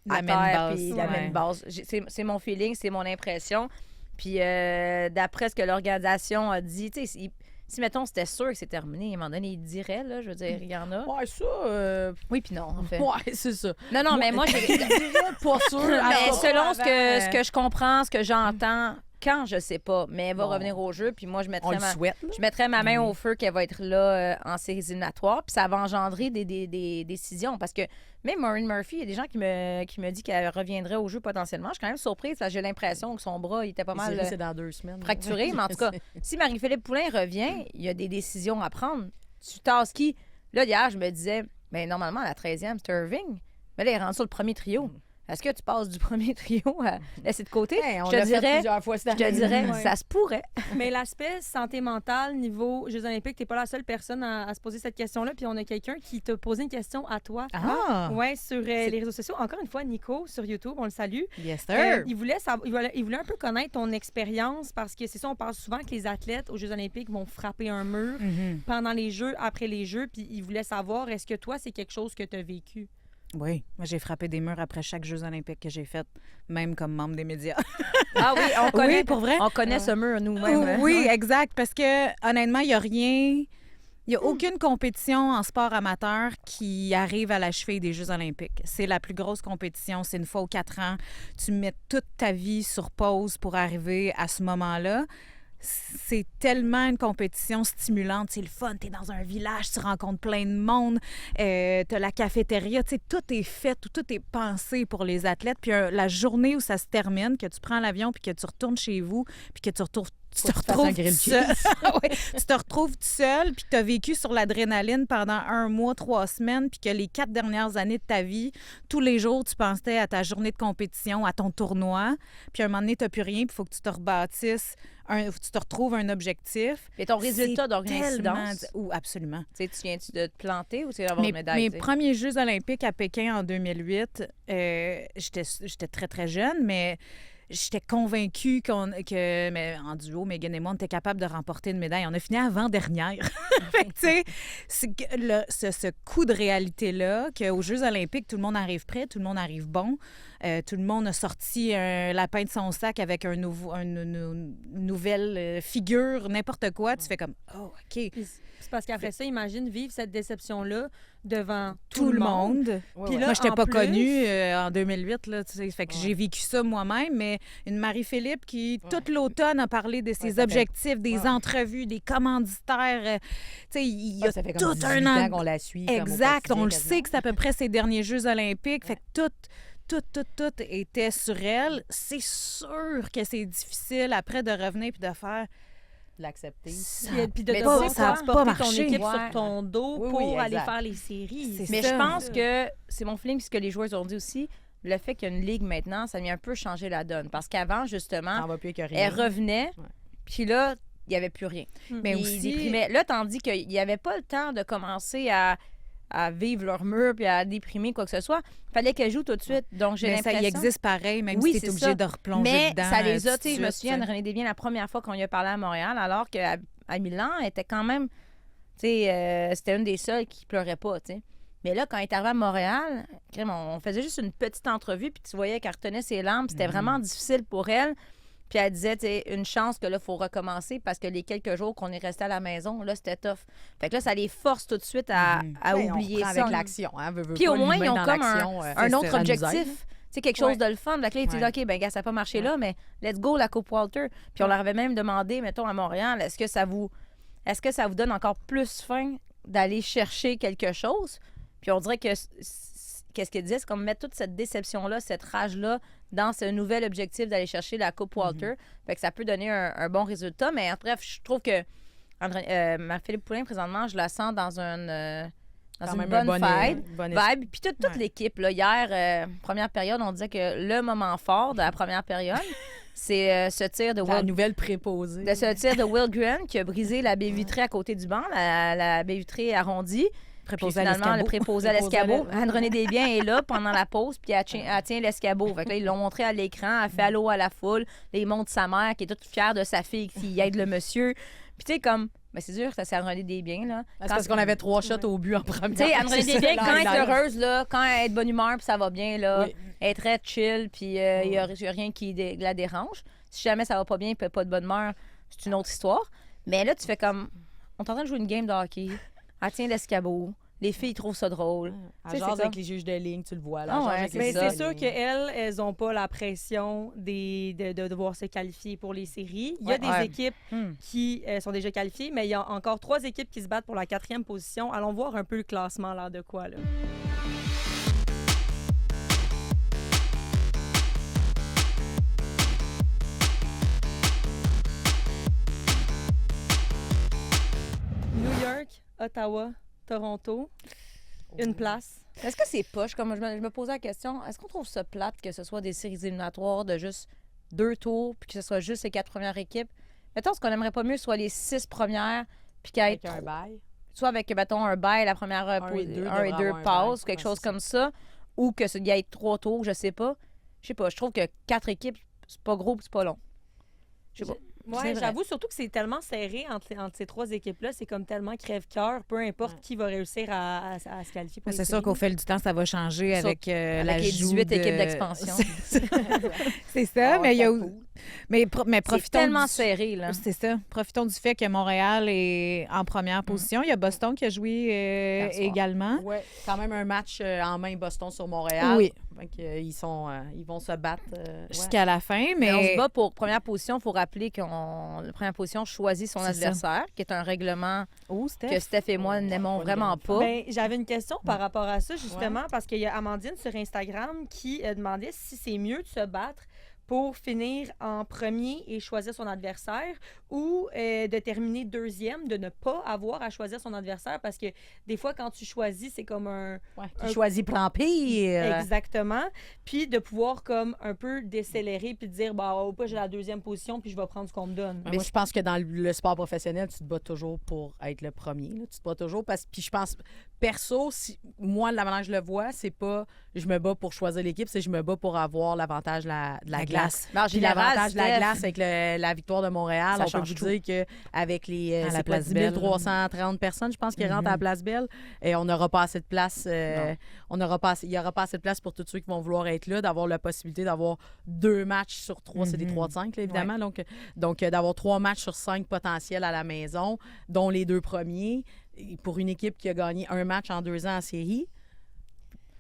La à même terre, base, puis la ouais. même base. C'est mon feeling, c'est mon impression. Puis d'après ce que l'organisation a dit, tu sais, si, mettons, c'était sûr que c'est terminé, à un moment donné, il dirait, là, je veux dire, il y en a. Ouais, ça. Oui, puis non, en fait. Ouais, c'est ça. Non, mais moi, j'ai... Pas sûr. Mais selon ce avant, que je comprends, ce que j'entends, quand, je sais pas, mais elle va Bon. revenir au jeu, puis moi, je on mettrais le souhaite. là. je mettrais ma main au feu qu'elle va être là en séries éliminatoires, puis ça va engendrer des décisions. Parce que même Maureen Murphy, il y a des gens qui me disent qu'elle reviendrait au jeu potentiellement. Je suis quand même surprise, parce que j'ai l'impression que son bras il était pas Les mal séries, c'est dans 2 semaines. fracturé. Mais en tout cas, si Marie-Philippe Poulin revient, il y a des décisions à prendre. Tu tasses qui? Là, hier, je me disais, ben normalement, la 13e, c'est Irving. Mais là, il est rendu sur le premier trio. Est-ce que tu passes du premier trio à laisser de côté? Hey, on je te l'a fait dirais, plusieurs fois cette je te année. dirais, Ouais. ça se pourrait. Mais l'aspect santé mentale, niveau Jeux olympiques, t'es pas la seule personne à se poser cette question-là. Puis on a quelqu'un qui t'a posé une question à toi. Ah, Ouais, sur les réseaux sociaux. Encore une fois, Nico, sur YouTube, on le salue. yes, sir. Il voulait il voulait un peu connaître ton expérience parce que c'est ça, on parle souvent que les athlètes aux Jeux olympiques vont frapper un mur Mhm. pendant les Jeux, après les Jeux. Puis il voulait savoir, est-ce que toi, c'est quelque chose que tu as vécu? Oui, moi j'ai frappé des murs après chaque Jeux olympiques que j'ai fait, même comme membre des médias. Ah oui, on connaît, Oui, pour vrai. on connaît ce mur nous-mêmes. hein. Oui, exact, parce que honnêtement, il n'y a rien, il n'y a aucune compétition en sport amateur qui arrive à la cheville des Jeux olympiques. C'est la plus grosse compétition, c'est une fois aux 4 ans. Tu mets toute ta vie sur pause pour arriver à ce moment-là. C'est tellement une compétition stimulante. C'est le fun. Tu es dans un village, tu rencontres plein de monde. Tu as la cafétéria. Tu sais, tout est fait, tout est pensé pour les athlètes. Puis la journée où ça se termine, que tu prends l'avion puis que tu retournes chez vous puis que tu retrouves tu te Faut que tu fasses un retrouves grilled tout seul. Ouais, tu te retrouves tout seul, puis tu as vécu sur l'adrénaline pendant 1 mois, 3 semaines, puis que les 4 dernières années de ta vie, tous les jours, tu pensais à ta journée de compétition, à ton tournoi, puis à un moment donné, tu n'as plus rien, puis il faut que tu te rebâtisses, tu te retrouves un objectif. Et ton résultat C'est tellement d'organisation, Ou absolument. tu viens-tu de te planter ou c'est d'avoir Mes, une médaille? mes tu sais? premiers Jeux olympiques à Pékin en 2008, j'étais très, très jeune, mais j'étais convaincue mais en duo, Megan et moi, on était capable de remporter une médaille. On a fini avant-dernière. Fait que, tu sais, c'est que ce coup de réalité-là, qu'aux Jeux olympiques, tout le monde arrive prêt, tout le monde arrive bon, tout le monde a sorti un lapin de son sac avec une nouvelle figure, n'importe quoi. Tu fais comme, oh, OK. Puis c'est parce qu'après ça, imagine vivre cette déception-là devant Tout le monde. Puis là, Moi, je n'étais en pas plus- connue en 2008. Là, tu sais, fait que j'ai vécu ça moi-même, mais une Marie-Philippe qui, toute l'automne, a parlé de ses ça fait- objectifs, des Ouais. entrevues, des commanditaires. Tu sais, il y a Ça fait tout comme 18 un ans an. qu'on la suit. comme au Exact. quotidien, On le quasiment. sait que c'est à peu près ses derniers Jeux olympiques. Fait que tout était sur elle. C'est sûr que c'est difficile après de revenir puis de faire... L'accepter. Ça Puis de Mais devoir tu sais quoi? Ça a pas transporter ton marché. équipe Ouais. sur ton dos Oui, pour oui, aller exact. faire les séries. C'est Mais ça. je pense que c'est mon feeling, ce que les joueurs ont dit aussi, le fait qu'il y a une ligue maintenant, ça vient un peu changer la donne. Parce qu'avant, justement, On va plus que rien. elle revenait, Ouais. puis là, il n'y avait plus rien. Mais Ils aussi... déprimaient. Là, tandis qu'il n'y avait pas le temps de commencer à vivre leur mur puis à déprimer quoi que ce soit. Il fallait qu'elle joue tout de suite. Donc, j'ai Mais ça l'impression... y existe pareil, même Oui, si tu es c'est obligé ça. de replonger Mais dedans. ça les a, tout tu sais, de je me suite, souviens de René Desbiens la première fois qu'on y a parlé à Montréal, alors qu'à Milan, elle était quand même, tu sais, c'était une des seules qui pleurait pas, tu sais. Mais là, quand elle est arrivée à Montréal, crème, on faisait juste une petite entrevue, puis tu voyais qu'elle retenait ses larmes, puis c'était vraiment difficile pour elle. Puis elle disait, tu sais, une chance que là, il faut recommencer parce que les quelques jours qu'on est resté à la maison, là, c'était tough. Fait que là, ça les force tout de suite à Ben, oublier on reprend ça. avec l'action. Hein, Puis au moins, ils ont comme un un autre ça nous aide. objectif. Tu sais, quelque chose Ouais. de le fun. Là, ils disent, Ouais. OK, ben gars, ça n'a pas marché là, mais let's go, la Coupe Walter. Puis on leur avait même demandé, mettons, à Montréal, est-ce que ça vous donne encore plus faim d'aller chercher quelque chose? Puis on dirait que qu'est-ce qu'il disait, c'est comme mettre toute cette déception-là, cette rage-là dans ce nouvel objectif d'aller chercher la Coupe Walter. Fait que ça peut donner un bon résultat. Mais bref, je trouve que Marie-Philippe Poulin, présentement, je la sens dans une bonne vibe. Puis toute l'équipe, là, hier, première période, on disait que le moment fort de la première période, c'est ce tir de La nouvelle préposée. ce tir de Will Gruen qui a brisé la baie vitrée à côté du banc, la baie vitrée arrondie. Puis finalement, le préposé à l'escabeau. Anne-Renée Desbiens est là pendant la pause, puis elle tient l'escabeau. Fait que là, ils l'ont montré à l'écran, elle fait allô à la foule. Là, ils montrent sa mère qui est toute fière de sa fille qui aide le monsieur. Puis tu sais, comme... Mais c'est sûr que c'est Anne-Renée Desbiens, là. C'est parce qu'on avait 3 shots au but en première. Tu sais, Anne-Renée Desbiens, quand elle est heureuse, là, quand elle est de bonne humeur, puis ça va bien, là, elle est très chill, puis il n'y a rien qui la dérange. Si jamais ça va pas bien, puis pas de bonne humeur, c'est une autre histoire. Mais là, tu fais comme... On est en train de jouer une game de hockey. Elle tient l'escabeau. Les filles trouvent ça drôle. Elle jase avec les juges de ligne, tu le vois. Là, mais c'est sûr qu'elles n'ont pas la pression de devoir se qualifier pour les séries. Il y a des équipes qui sont déjà qualifiées, mais il y a encore 3 équipes qui se battent pour la 4e position. Allons voir un peu le classement, l'air de quoi, là. New York, Ottawa, Toronto, une place. Est-ce que c'est poche? Comme je me posais la question, est-ce qu'on trouve ça plate que ce soit des séries éliminatoires de juste 2 tours puis que ce soit juste les 4 premières équipes? Mettons, ce qu'on aimerait pas mieux, soit les 6 premières puis qu'il y ait un bail. Soit avec, mettons, un bail, la première 1 et 2 passes, quelque chose comme ça, ou que il y ait 3 tours, je sais pas. Je sais pas, je trouve que 4 équipes, c'est pas gros puis c'est pas long. Je sais pas. Oui, j'avoue surtout que c'est tellement serré entre ces 3 équipes-là. C'est comme tellement crève-cœur, peu importe qui va réussir à se qualifier pour les C'est séries. sûr qu'au fil du temps, ça va changer avec les l'ajout 18 équipes d'expansion. C'est ça, mais il y a... Mais profitons c'est tellement serré, là. C'est ça. Profitons du fait que Montréal est en première position. Il y a Boston qui a joué également. Oui, quand même un match en main Boston sur Montréal. Oui. Donc, ils vont se battre jusqu'à la fin. Mais on mais se bat pour première position. Il faut rappeler que la première position choisit son adversaire, qui est un règlement que Steph et moi n'aimons vraiment pas. Ben, j'avais une question par rapport à ça, justement, parce qu'il y a Amandine sur Instagram qui demandait si c'est mieux de se battre pour finir en premier et choisir son adversaire ou de terminer 2e, de ne pas avoir à choisir son adversaire parce que des fois, quand tu choisis, c'est comme un... Tu choisis plan pire. Exactement. Puis de pouvoir comme un peu décélérer puis de dire, bah, au pas, j'ai la 2e position puis je vais prendre ce qu'on me donne. Mais moi, je pense que dans le sport professionnel, tu te bats toujours pour être le premier. Là. Tu te bats toujours parce que... Puis je pense... Perso, moi, de la manière que je le vois, c'est pas je me bats pour choisir l'équipe, c'est je me bats pour avoir l'avantage de la glace. Puis l'avantage de la glace avec la victoire de Montréal, on peut vous dire qu'avec les 10 330 personnes, je pense, qui rentrent à la Place Belle, et on n'aura pas assez de place. Il n'y aura pas assez de place pour tous ceux qui vont vouloir être là, d'avoir la possibilité d'avoir 2 matchs sur 3. C'est des 3 de 5, là, évidemment. Ouais. Donc d'avoir 3 matchs sur 5 potentiels à la maison, dont les 2 premiers. Pour une équipe qui a gagné un match en 2 ans en série,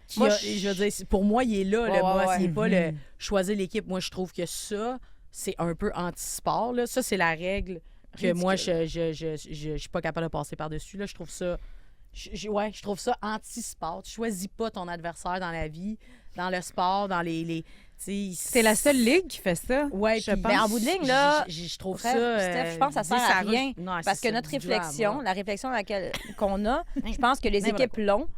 je veux dire, pour moi, il est là, le boss. Il n'est pas le choisir l'équipe. Moi, je trouve que ça, c'est un peu anti-sport. Là. Ça, c'est la règle que moi, je suis pas capable de passer par-dessus. Là. Je trouve ça... je trouve ça anti-sport. Tu choisis pas ton adversaire dans la vie, dans le sport, dans les c'est la seule ligue qui fait ça. Ouais, je pense. Mais en bout de ligne, là, je trouve Steph, ça. je pense que ça sert à rien. Non, parce que notre réflexion, la réflexion qu'on a, je pense que les équipes l'ont.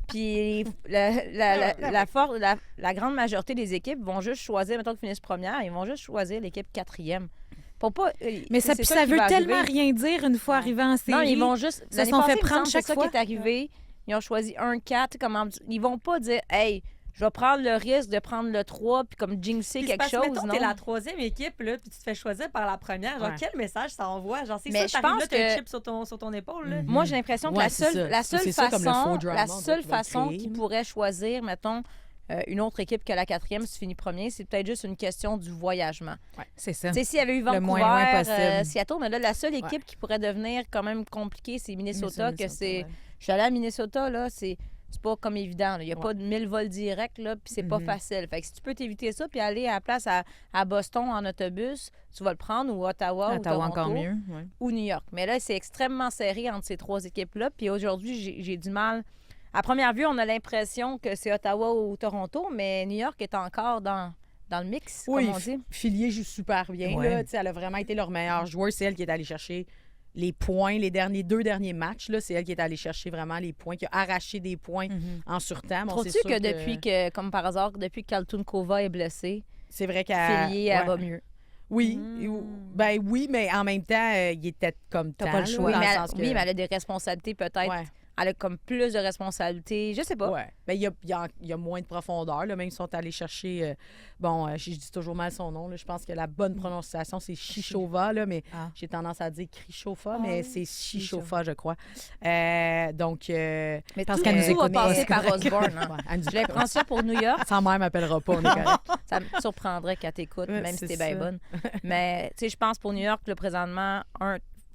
Puis la grande majorité des équipes vont juste choisir, mettons qu'ils finissent première, ils vont juste choisir l'équipe 4e. Mais ça veut tellement rien dire une fois arrivé en série. Non, ils vont juste... Ça s'en fait prendre chaque fois. C'est ça qui est arrivé. Ils ont choisi 1-4. Ils vont pas dire, hey, je vais prendre le risque de prendre le 3 puis comme jinxer quelque chose. Mettons, t'es la 3e équipe, là, puis tu te fais choisir par la première. Genre, quel message ça envoie? Genre, c'est ça, t'arrives là, t'as un chip sur ton épaule. Là. Moi, j'ai l'impression que la seule façon qu'ils pourraient choisir, mettons, une autre équipe que la 4e, si tu finis premier, c'est peut-être juste une question du voyagement. Ouais, c'est ça. S'il y avait eu Vancouver, Seattle, mais là, la seule équipe qui pourrait devenir quand même compliquée, c'est Minnesota. Je suis allée à Minnesota, là, c'est pas comme évident. Il n'y a pas de 1000 vols directs, là, puis c'est pas facile. Fait que si tu peux t'éviter ça, puis aller à la place à Boston en autobus, tu vas le prendre, ou Ottawa ou Toronto, encore mieux, ou New York. Mais là, c'est extrêmement serré entre ces 3 équipes-là. Puis aujourd'hui, j'ai du mal À première vue, on a l'impression que c'est Ottawa ou Toronto, mais New York est encore dans le mix, Oui, comme on dit. Filier joue super bien. Ouais. Là, elle a vraiment été leur meilleure joueuse. C'est elle qui est allée chercher les points, les deux derniers matchs. Là, c'est elle qui est allée chercher vraiment les points, qui a arraché des points en surtemps. Bon, Trouves-tu c'est sûr que depuis que, comme par hasard, depuis que Kaltunkova est blessée, c'est vrai qu'elle Filier, elle va mieux? Oui, ben oui, mais en même temps, il était comme T'as temps, pas le là, choix. dans Oui, le mais, sens que- oui, mais elle a des responsabilités peut-être. Ouais. Elle a comme plus de responsabilités. Je sais pas. Ouais. Ben, il y a moins de profondeur. Là. Même ils sont allés chercher. Je dis toujours mal son nom. Là. Je pense que la bonne prononciation, c'est Chichova, là, mais Ah. j'ai tendance à dire Krichova, Ah mais oui. c'est Chichova, je crois. Donc. Mais Parce tout, qu'elle nous tout va écoute pas, passer c'est par correct. Osborne. Hein. Ouais, elle nous Je les prends ça pour New York. Sa mère m'appellera pas, on est correct. Ça me surprendrait qu'elle t'écoute, Ouais, même si c'est t'es bien ça. bonne. Mais, tu sais, je pense pour New York, là, présentement,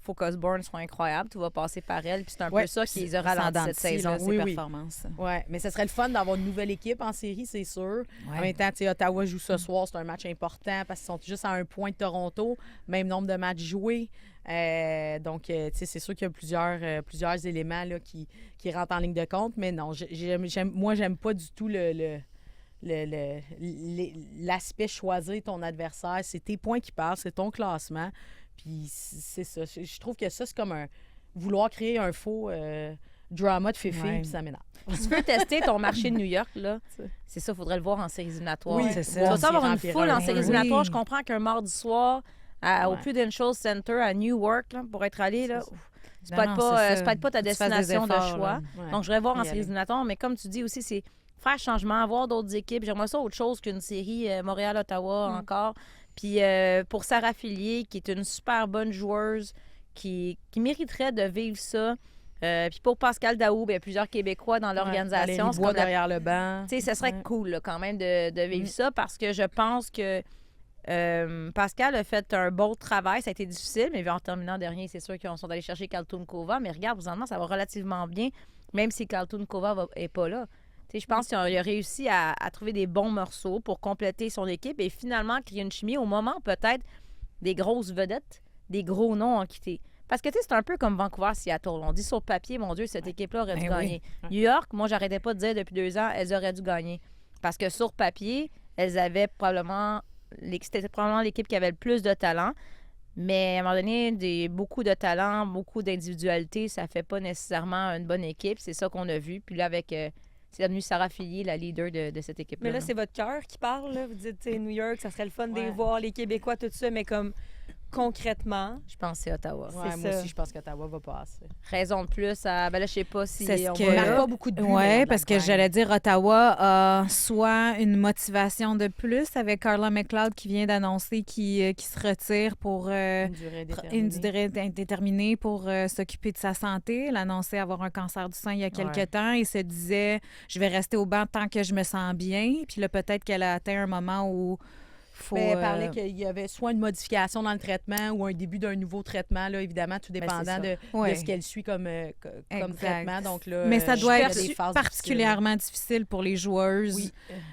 faut qu'Osborne soit incroyable. Tout va passer par elle. Puis c'est un Ouais, peu ça qui les a Sans ralenti dents de cette scie, saison. là, ses Oui, oui. performances. Ouais, mais ce serait le fun d'avoir une nouvelle équipe en série, c'est sûr. En même temps, tu sais, Ottawa joue ce soir, c'est un match important parce qu'ils sont juste à un point de Toronto, même nombre de matchs joués. Donc, tu sais, c'est sûr qu'il y a plusieurs éléments là, qui rentrent en ligne de compte, mais non, moi, j'aime pas du tout l'aspect choisir ton adversaire. C'est tes points qui parlent, c'est ton classement. Puis c'est ça. Je trouve que ça, c'est comme vouloir créer un faux drama de féfé, Ouais. puis ça m'énerve. Si tu veux tester ton marché de New York, là, c'est ça, il faudrait le voir en séries éliminatoires. Oui, c'est ça. Tu vas avoir une remplir foule un en peu. séries Oui. éliminatoires. Je comprends qu'un mardi soir, au Ouais. Prudential Center à Newark, là, pour être allé, là, C'est ça. c'est peut-être Non, pas, c'est c'est peut-être pas ta Faut que tu fasses des destination de efforts, choix. là. Ouais. Donc, je voudrais voir en Y séries aller. éliminatoires. Mais comme tu dis aussi, c'est faire changement, avoir d'autres équipes. J'aimerais ça autre chose qu'une série Montréal-Ottawa encore. Puis pour Sarah Filier, qui est une super bonne joueuse, qui mériterait de vivre ça. Puis pour Pascal Daou, il y a plusieurs Québécois dans l'organisation. Valérie C'est Bois comme la- derrière le banc. Tu sais, ça serait Ouais. cool là, quand même de vivre ça parce que je pense que Pascal a fait un bon travail. Ça a été difficile, mais en terminant dernier, c'est sûr qu'ils sont allés chercher Kaltunkova. Mais regarde, présentement, ça va relativement bien, même si Kaltunkova n'est pas là. Tu sais, je pense qu'il a réussi à trouver des bons morceaux pour compléter son équipe et finalement créer une chimie au moment où peut-être des grosses vedettes, des gros noms ont quitté. Parce que tu sais, c'est un peu comme Vancouver-Seattle. On dit sur papier, mon Dieu, cette équipe-là aurait dû Ben gagner. New York, moi, j'arrêtais pas de dire depuis 2 ans, elles auraient dû gagner. Parce que sur papier, elles avaient probablement... C'était probablement l'équipe qui avait le plus de talent. Mais à un moment donné, beaucoup de talent, beaucoup d'individualité, ça fait pas nécessairement une bonne équipe. C'est ça qu'on a vu. Puis là, avec... c'est devenu Sarah Filier, la leader de cette équipe-là. Mais là, c'est votre cœur qui parle. Là. Vous dites, tu sais, New York, ça serait le fun de les Ouais. voir, les Québécois, tout ça, mais comme concrètement, Je pense que c'est Ottawa. Ouais, c'est moi ça. aussi, je pense qu'Ottawa va passer. Raison de plus à... Ben là, je sais pas si C'est ce on que- va Il marque là. pas beaucoup de buts. Oui, mais parce que on j'allais dire Ottawa a soit une motivation de plus avec Carla McLeod qui vient d'annoncer qu'il se retire pour une durée déterminée. une durée indéterminée pour s'occuper de sa santé. Elle a annoncé avoir un cancer du sein il y a quelques Ouais. temps et se disait je vais rester au banc tant que je me sens bien. Puis là, peut-être qu'elle a atteint un moment où faut. Mais elle parlait qu'il y avait soit une modification dans le traitement ou un début d'un nouveau traitement, là, évidemment, tout dépendant ça. de Ouais. ce qu'elle suit comme Exact. traitement. Donc, là, Mais ça je doit sais être qu'il y a des phases particulièrement difficile pour les joueuses difficiles.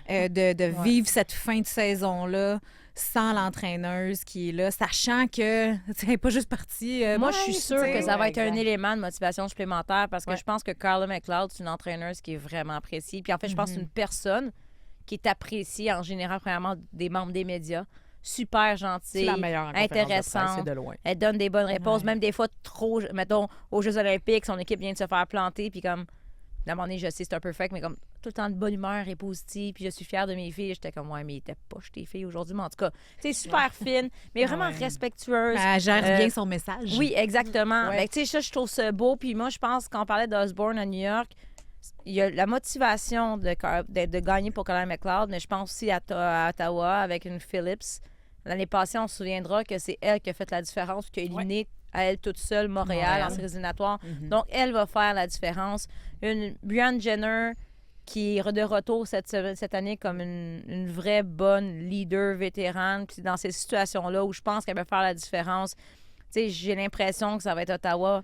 de Ouais. vivre cette fin de saison-là sans l'entraîneuse qui est là, sachant que c'est pas juste parti. Moi, bye, je suis sûre tu sais. que ça va être un exact. élément de motivation supplémentaire parce que Ouais. je pense que Carla McLeod, c'est une entraîneuse qui est vraiment appréciée. Puis en fait, je pense que c'est une personne qui est appréciée en général, premièrement, des membres des médias. Super C'est gentille. la meilleure en conférence de presse, intéressante. c'est de loin. Elle donne des bonnes réponses, Ouais. même des fois trop. Mettons, aux Jeux Olympiques, son équipe vient de se faire planter, puis comme. À un moment donné, je sais, c'est un peu fake, mais comme tout le temps de bonne humeur et positive, puis je suis fière de mes filles. J'étais comme, ouais, mais il était poche tes filles aujourd'hui, mais en tout cas, tu sais, super fine, mais vraiment Ouais. respectueuse. Elle gère Euh, bien son message. Oui, exactement. Ouais. Ben, tu sais, ça, je trouve ça beau. Puis moi, je pense, quand on parlait d'Osborne à New York, il y a la motivation de gagner pour Colin McLeod, mais je pense aussi à Ottawa avec une Phillips. L'année passée, on se souviendra que c'est elle qui a fait la différence, qui a éliminé à elle toute seule Montréal en séries éliminatoires. Donc, elle va faire la différence. Une Brianne Jenner qui est de retour cette année comme une vraie bonne leader vétérane. Puis dans ces situations-là où je pense qu'elle va faire la différence, tu sais, j'ai l'impression que ça va être Ottawa.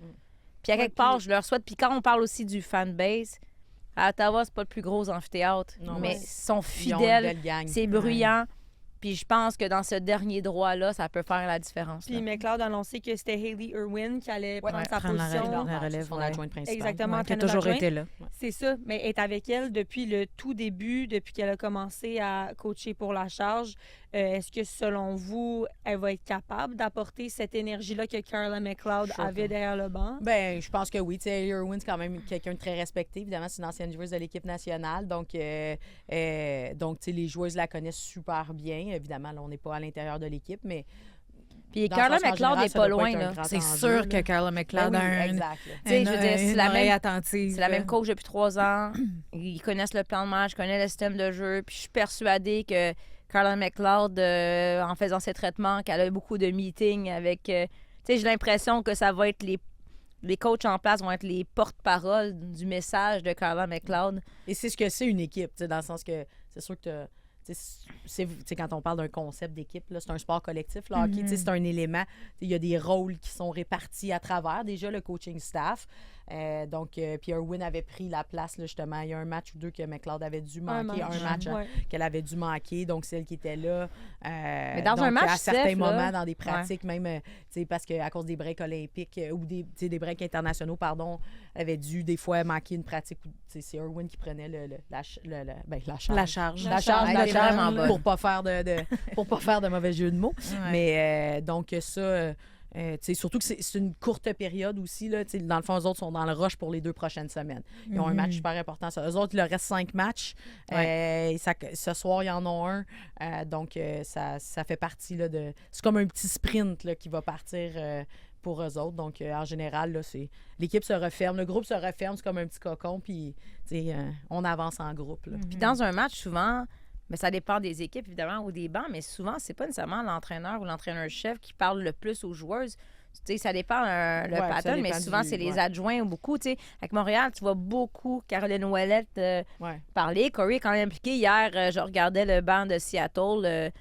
Puis à quelque part, je leur souhaite. Puis quand on parle aussi du fanbase, à Ottawa, c'est pas le plus gros amphithéâtre, Non, mais ouais. ils sont Ils ont une fidèles, belle gang. c'est bruyant. Puis je pense que dans ce dernier droit-là, ça peut faire la différence. puis là. McLeod a annoncé que c'était Hayley Irwin qui allait prendre sa prendre la position. relève. Son ouais. adjointe principale. Exactement. Ouais, qui a entraîneuse toujours adjointe. été là. C'est ça, mais être avec elle depuis le tout début, depuis qu'elle a commencé à coacher pour la charge, est-ce que selon vous, elle va être capable d'apporter cette énergie-là que Carla McLeod avait derrière le banc? Ben, je pense que oui. Tu sais, Hayley Irwin, c'est quand même quelqu'un de très respecté. Évidemment, c'est une ancienne joueuse de l'équipe nationale. Donc tu sais, les joueuses la connaissent super bien. Évidemment, là, on n'est pas à l'intérieur de l'équipe, mais Puis dans Carla le sens, en McLeod général, n'est ça pas doit loin, être un là. grand C'est enjeu, sûr là. que Carla Ben McLeod oui, a un, exact, là. Tu sais, je veux dire, c'est la une oreille même- attentive. C'est la même coach depuis 3 ans. Ils connaissent le plan de match, connaissent le système de jeu. Puis je suis persuadée que Carla McLeod, en faisant ses traitements, qu'elle a beaucoup de meetings avec... tu sais, j'ai l'impression que ça va être les coachs en place vont être les porte-paroles du message de Carla McLeod. Et c'est ce que c'est une équipe, tu sais, dans le sens que c'est sûr que tu sais, quand on parle d'un concept d'équipe, là, c'est un sport collectif. Le hockey, tu sais, c'est un élément. Il y a des rôles qui sont répartis à travers déjà le coaching staff. Puis Irwin avait pris la place, là, justement. Il y a un match ou deux que McLeod avait dû manquer. Un match ouais. qu'elle avait dû manquer. Donc, celle qui était là. Mais dans donc, un match, à certains Steph, là, moments, dans des pratiques, même, tu sais, parce qu'à cause des breaks olympiques ou des breaks internationaux, pardon, elle avait dû des fois manquer une pratique. C'est Irwin qui prenait la charge. La charge. La charge, Elle la était charge, vraiment bonne. pour pas faire pour pas faire de mauvais jeu de mots. Ouais. Mais donc ça, tu sais, surtout que c'est une courte période aussi. Là, tu sais, dans le fond, eux autres sont dans le rush pour les 2 prochaines semaines. Ils ont un match super important. Eux autres, il leur reste 5 matchs. Ce soir, ils en ont un. Donc, ça fait partie là, de... C'est comme un petit sprint là, qui va partir pour eux autres. Donc, en général, là, l'équipe se referme. Le groupe se referme. C'est comme un petit cocon. Puis, tu sais, on avance en groupe. Là. Puis dans un match, souvent, mais ça dépend des équipes, évidemment, ou des bancs, mais souvent, c'est pas nécessairement l'entraîneur ou l'entraîneur-chef qui parle le plus aux joueuses. Tu sais, ça dépend le ça pattern, mais dépend souvent, du- c'est les ouais. adjoints ou beaucoup. Tu sais, avec Montréal, tu vois beaucoup Caroline Ouellette Ouais. parler. Corey est quand même impliqué. Hier, je regardais le banc de Seattle.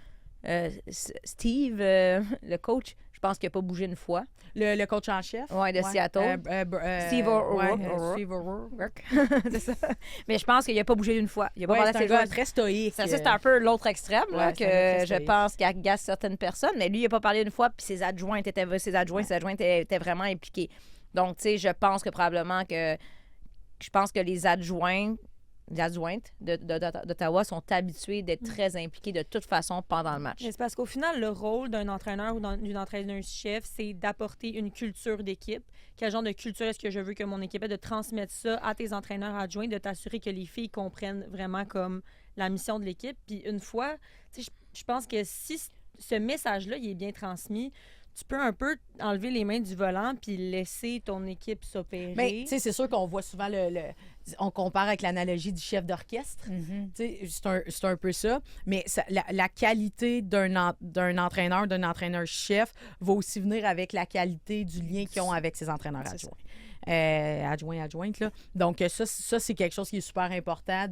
Steve, le coach, je pense qu'il n'a pas bougé une fois. Le coach en chef. Ouais, de Seattle. Steve O'Rourke. Steve O'Rourke. C'est ça. Mais je pense qu'il n'a pas bougé une fois. Il n'a pas Ouais, parlé c'est à un ses gars joueurs. très stoïque. Ça, c'est un peu l'autre extrême, là, Ouais, que c'est un peu très je stoïque. pense qu'il agace certaines personnes. Mais lui, il n'a pas parlé une fois, puis ses adjoints étaient vraiment impliqués. Donc, tu sais, je pense que probablement que... Je pense que les adjointes d'Ottawa sont habitués d'être très impliqués de toute façon pendant le match. Mais c'est parce qu'au final, le rôle d'un entraîneur ou d'une entraîneuse-chef, c'est d'apporter une culture d'équipe. Quel genre de culture est-ce que je veux que mon équipe ait, de transmettre ça à tes entraîneurs adjoints, de t'assurer que les filles comprennent vraiment comme la mission de l'équipe. Puis une fois, tu sais, je pense que si ce message-là, il est bien transmis, tu peux un peu enlever les mains du volant puis laisser ton équipe s'opérer. Mais tu sais, c'est sûr qu'on voit souvent on compare avec l'analogie du chef d'orchestre. Mhm. Tu sais, c'est un peu ça. Mais la qualité d'un entraîneur, d'un entraîneur-chef va aussi venir avec la qualité du lien qu'ils ont avec ses entraîneurs adjoints. Adjointes, là. Donc, ça c'est quelque chose qui est super important.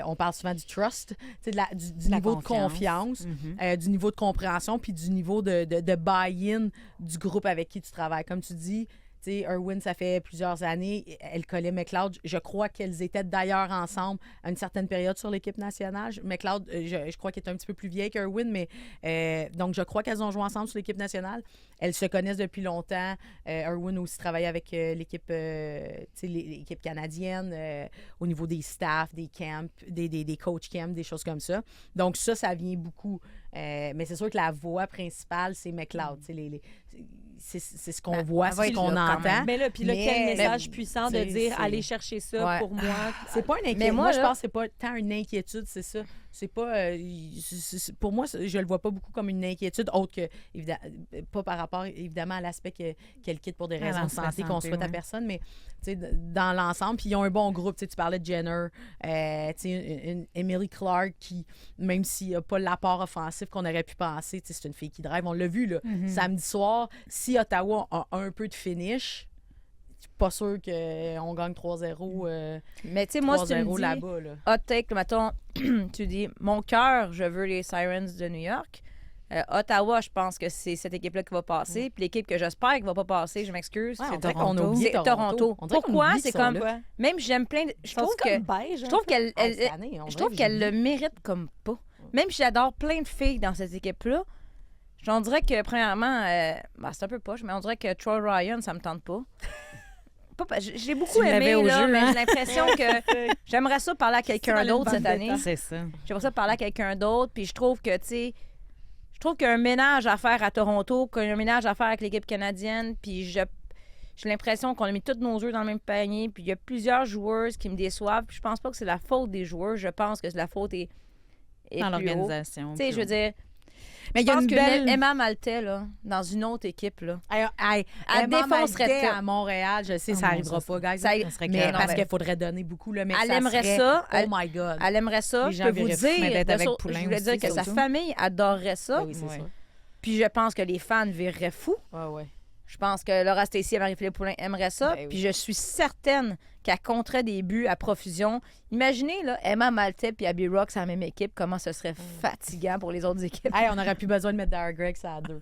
On parle souvent du trust, tu sais, du La niveau confiance. de confiance, Mhm. du niveau de compréhension, puis du niveau de buy-in du groupe avec qui tu travailles. Comme tu dis, tu sais, Irwin, ça fait plusieurs années, elle collait McLeod. Je crois qu'elles étaient d'ailleurs ensemble à une certaine période sur l'équipe nationale. McLeod, je crois qu'elle est un petit peu plus vieille qu'Irwin, mais donc je crois qu'elles ont joué ensemble sur l'équipe nationale. Elles se connaissent depuis longtemps. Irwin aussi travaille avec l'équipe, tu sais, l'équipe canadienne au niveau des staffs, des camps, des coach camps, des choses comme ça. Donc ça vient beaucoup. Mais c'est sûr que la voix principale, c'est McLeod. Tu sais, c'est ce qu'on voit, elle va c'est ce être qu'on là, quand entend. même. Mais là, puis là, Mais- quel message puissant de t'sais, dire c'est- allez chercher ça Ouais. pour moi. C'est pas une inquiétude. Mais Moi, je là- pense que c'est pas tant une inquiétude, c'est ça. C'est pas. Pour moi, je le vois pas beaucoup comme une inquiétude, autre que, pas par rapport, évidemment, à l'aspect qu'elle quitte pour des raisons de l'aspect santé, qu'on santé, souhaite à ouais. personne, mais tu sais, dans l'ensemble, puis ils ont un bon groupe. Tu sais, tu parlais de Jenner, tu sais, une Emily Clark qui, même s'il n'y a pas l'apport offensif qu'on aurait pu penser, tu sais, c'est une fille qui drive. On l'a vu, là. Samedi soir, si Ottawa a un peu de finish, je suis pas sûr qu'on gagne 3-0. Mais tu sais, moi, si tu me 3-0 dis... là-bas, là. hot take, mettons, tu dis, mon cœur, je veux les Sirens de New York. Ottawa, je pense que c'est cette équipe-là qui va passer. Puis l'équipe que j'espère qui va pas passer, je m'excuse, Ouais, on c'est dirait qu'on Toronto. a oublié C'est Toronto. On dirait qu'on Pourquoi? oublie C'est qu'ils sont comme- là. même j'aime plein de... Je trouve que... comme beige. Je trouve qu'elle... Ah, elle- cette année, on je dirait trouve que qu'elle j'ai le mérite comme pas. Même si j'adore plein de filles dans cette équipe-là, j'en dirais que, premièrement, c'est un peu poche, mais on dirait que Troy Ryan, ça me tente pas. J'ai beaucoup Tu l'avais aimé, au là, jeu, mais hein? j'ai l'impression que j'aimerais ça parler à quelqu'un dans une d'autre cette bande année. d'état. C'est ça. J'aimerais ça parler à quelqu'un d'autre, puis je trouve que, tu sais, je trouve qu'il y a un ménage à faire à Toronto, qu'il y a un ménage à faire avec l'équipe canadienne, puis j'ai l'impression qu'on a mis tous nos œufs dans le même panier, puis il y a plusieurs joueuses qui me déçoivent, puis je pense pas que c'est la faute des joueurs, je pense que la faute est Dans plus haut. l'organisation. Tu sais, je veux dire, Mais il y je a pense une que belle... Emma Maltais, là, dans une autre équipe, là, Elle Elle défoncerait tout. à Montréal, je sais, Oh ça non, n'arrivera ça, pas, guys. ça- ça serait mais clair. parce Non, qu'il faudrait donner beaucoup, là, mais Elle ça aimerait serait- ça, Oh my God. elle aimerait ça. Les Je gens peux vous verraient fou, mais dire, d'être avec je Poulain voulais dire aussi, que sa surtout. famille adorerait ça. Ben oui, c'est Ouais. ça. Puis je pense que les fans verraient fou. Ouais, ouais. Je pense que Laura Stacey et Marie-Philippe Poulin aimeraient ça. Ben oui. Puis je suis certaine qu'elle compterait des buts à profusion. Imaginez, là, Emma Maltais et Abby Rocks à la même équipe, comment ce serait fatigant pour les autres équipes. Hey, on aurait plus besoin de mettre Dara Gregg ça à deux.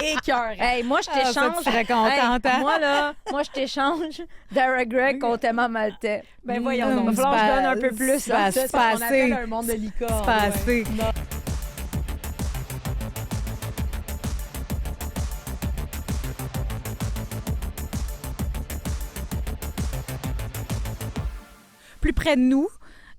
Écœurant. Hey, moi, je Ah, ça, t'échange. tu serais contente, hein? Moi, je t'échange Dara Gregg contre Emma Maltais. Ben voyons Mm, donc. Il va falloir que je donne un peu plus. c'est hein. pas- Ça, c'est c'est pas ce qu'on appelle assez. un monde de licorne. C'est pas ouais. assez. Plus près de nous,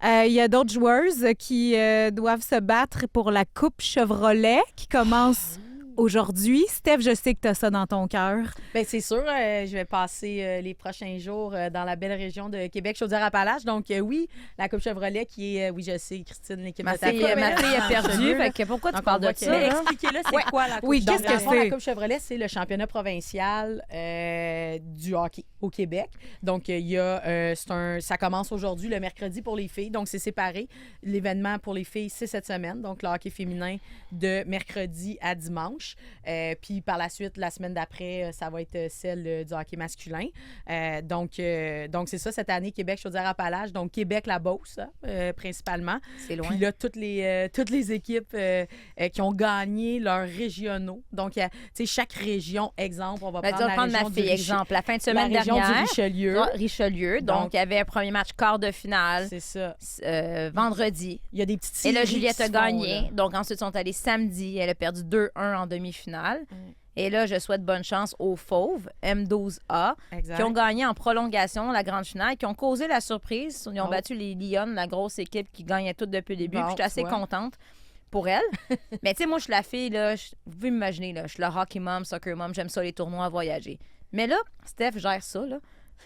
il y a d'autres joueuses qui doivent se battre pour la Coupe Chevrolet qui commence aujourd'hui. Steph, je sais que tu as ça dans ton cœur. Ben, c'est sûr, je vais passer les prochains jours dans la belle région de Québec, Chaudière-Appalaches. Donc, oui, la Coupe Chevrolet qui est, oui, je sais, Christine, l'équipe Ma de ta fille, coupe, ma fille a perdu. là. Fait que pourquoi tu Donc, parles on voit de que- ça? Mais là? expliquez-le, c'est quoi la coupe? Oui, Donc, qu'est-ce dans que le fond, c'est? la Coupe Chevrolet, c'est le championnat provincial du hockey au Québec. Donc, il y a, ça commence aujourd'hui, le mercredi pour les filles. Donc, c'est séparé. L'événement pour les filles, c'est cette semaine. Donc, le hockey féminin de mercredi à dimanche. Puis, par la suite, la semaine d'après, ça va être celle du hockey masculin. Donc, c'est ça, cette année, Québec, Chaudière-Appalaches. Donc, Québec, la Beauce, hein, principalement. C'est loin. Puis là, toutes les équipes qui ont gagné leurs régionaux. Donc, il y a, tu sais, chaque région, exemple, on va Ben, prendre la prendre ma région du fille, exemple. La fin de la semaine région dernière, du Richelieu. Richelieu. Donc, Donc, il y avait un premier match quart de finale C'est ça. vendredi. Il y a des petites Et là, séries Juliette qui a se font, gagné. là. Donc, ensuite, ils sont allés samedi. Elle a perdu 2-1 en demi-finale. Et là, je souhaite bonne chance aux Fauves, M12A, Exact. qui ont gagné en prolongation la grande finale, qui ont causé la surprise. Ils ont Oh. battu les Lions, la grosse équipe qui gagnait tout depuis le début. Bon, Puis, j'étais assez tu vois. contente pour elle. Mais tu sais, moi, je suis la fille, là, vous pouvez m'imaginer, là, je suis la hockey mom, soccer mom, j'aime ça, les tournois, voyager. Mais là, Steph gère ça, là.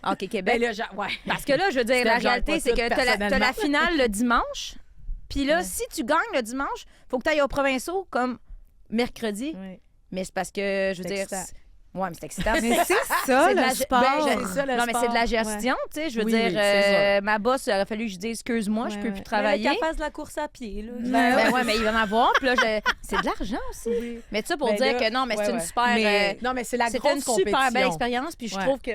Hockey Québec. Ben là, ouais. Parce que là, je veux dire, Steph la gère réalité, pas c'est tout que t'as la personnellement. finale le dimanche. Puis là, si tu gagnes le dimanche, faut que tu ailles au provinciaux comme mercredi. Ouais. Mais c'est parce que, je veux C'est dire... excitant. Ouais, mais c'est excitant. Mais c'est ça, C'est de le la- sport. ben, c'est ça, le non, mais c'est de la sport. gestion, tu sais. Je veux Oui, dire, oui, c'est ma boss, il aurait fallu que je dise, excuse-moi, je Ouais, peux ouais. plus Mais travailler. qu'elle fasse de la course à pied, là. Ben ouais, mais il va en avoir. Puis là, c'est de l'argent aussi. Oui. Mais ça pour Ben dire là, que non, mais c'est ouais, une ouais. super... Mais- Non, mais c'est la c'était grosse une compétition. super belle expérience. Puis je Ouais. trouve que...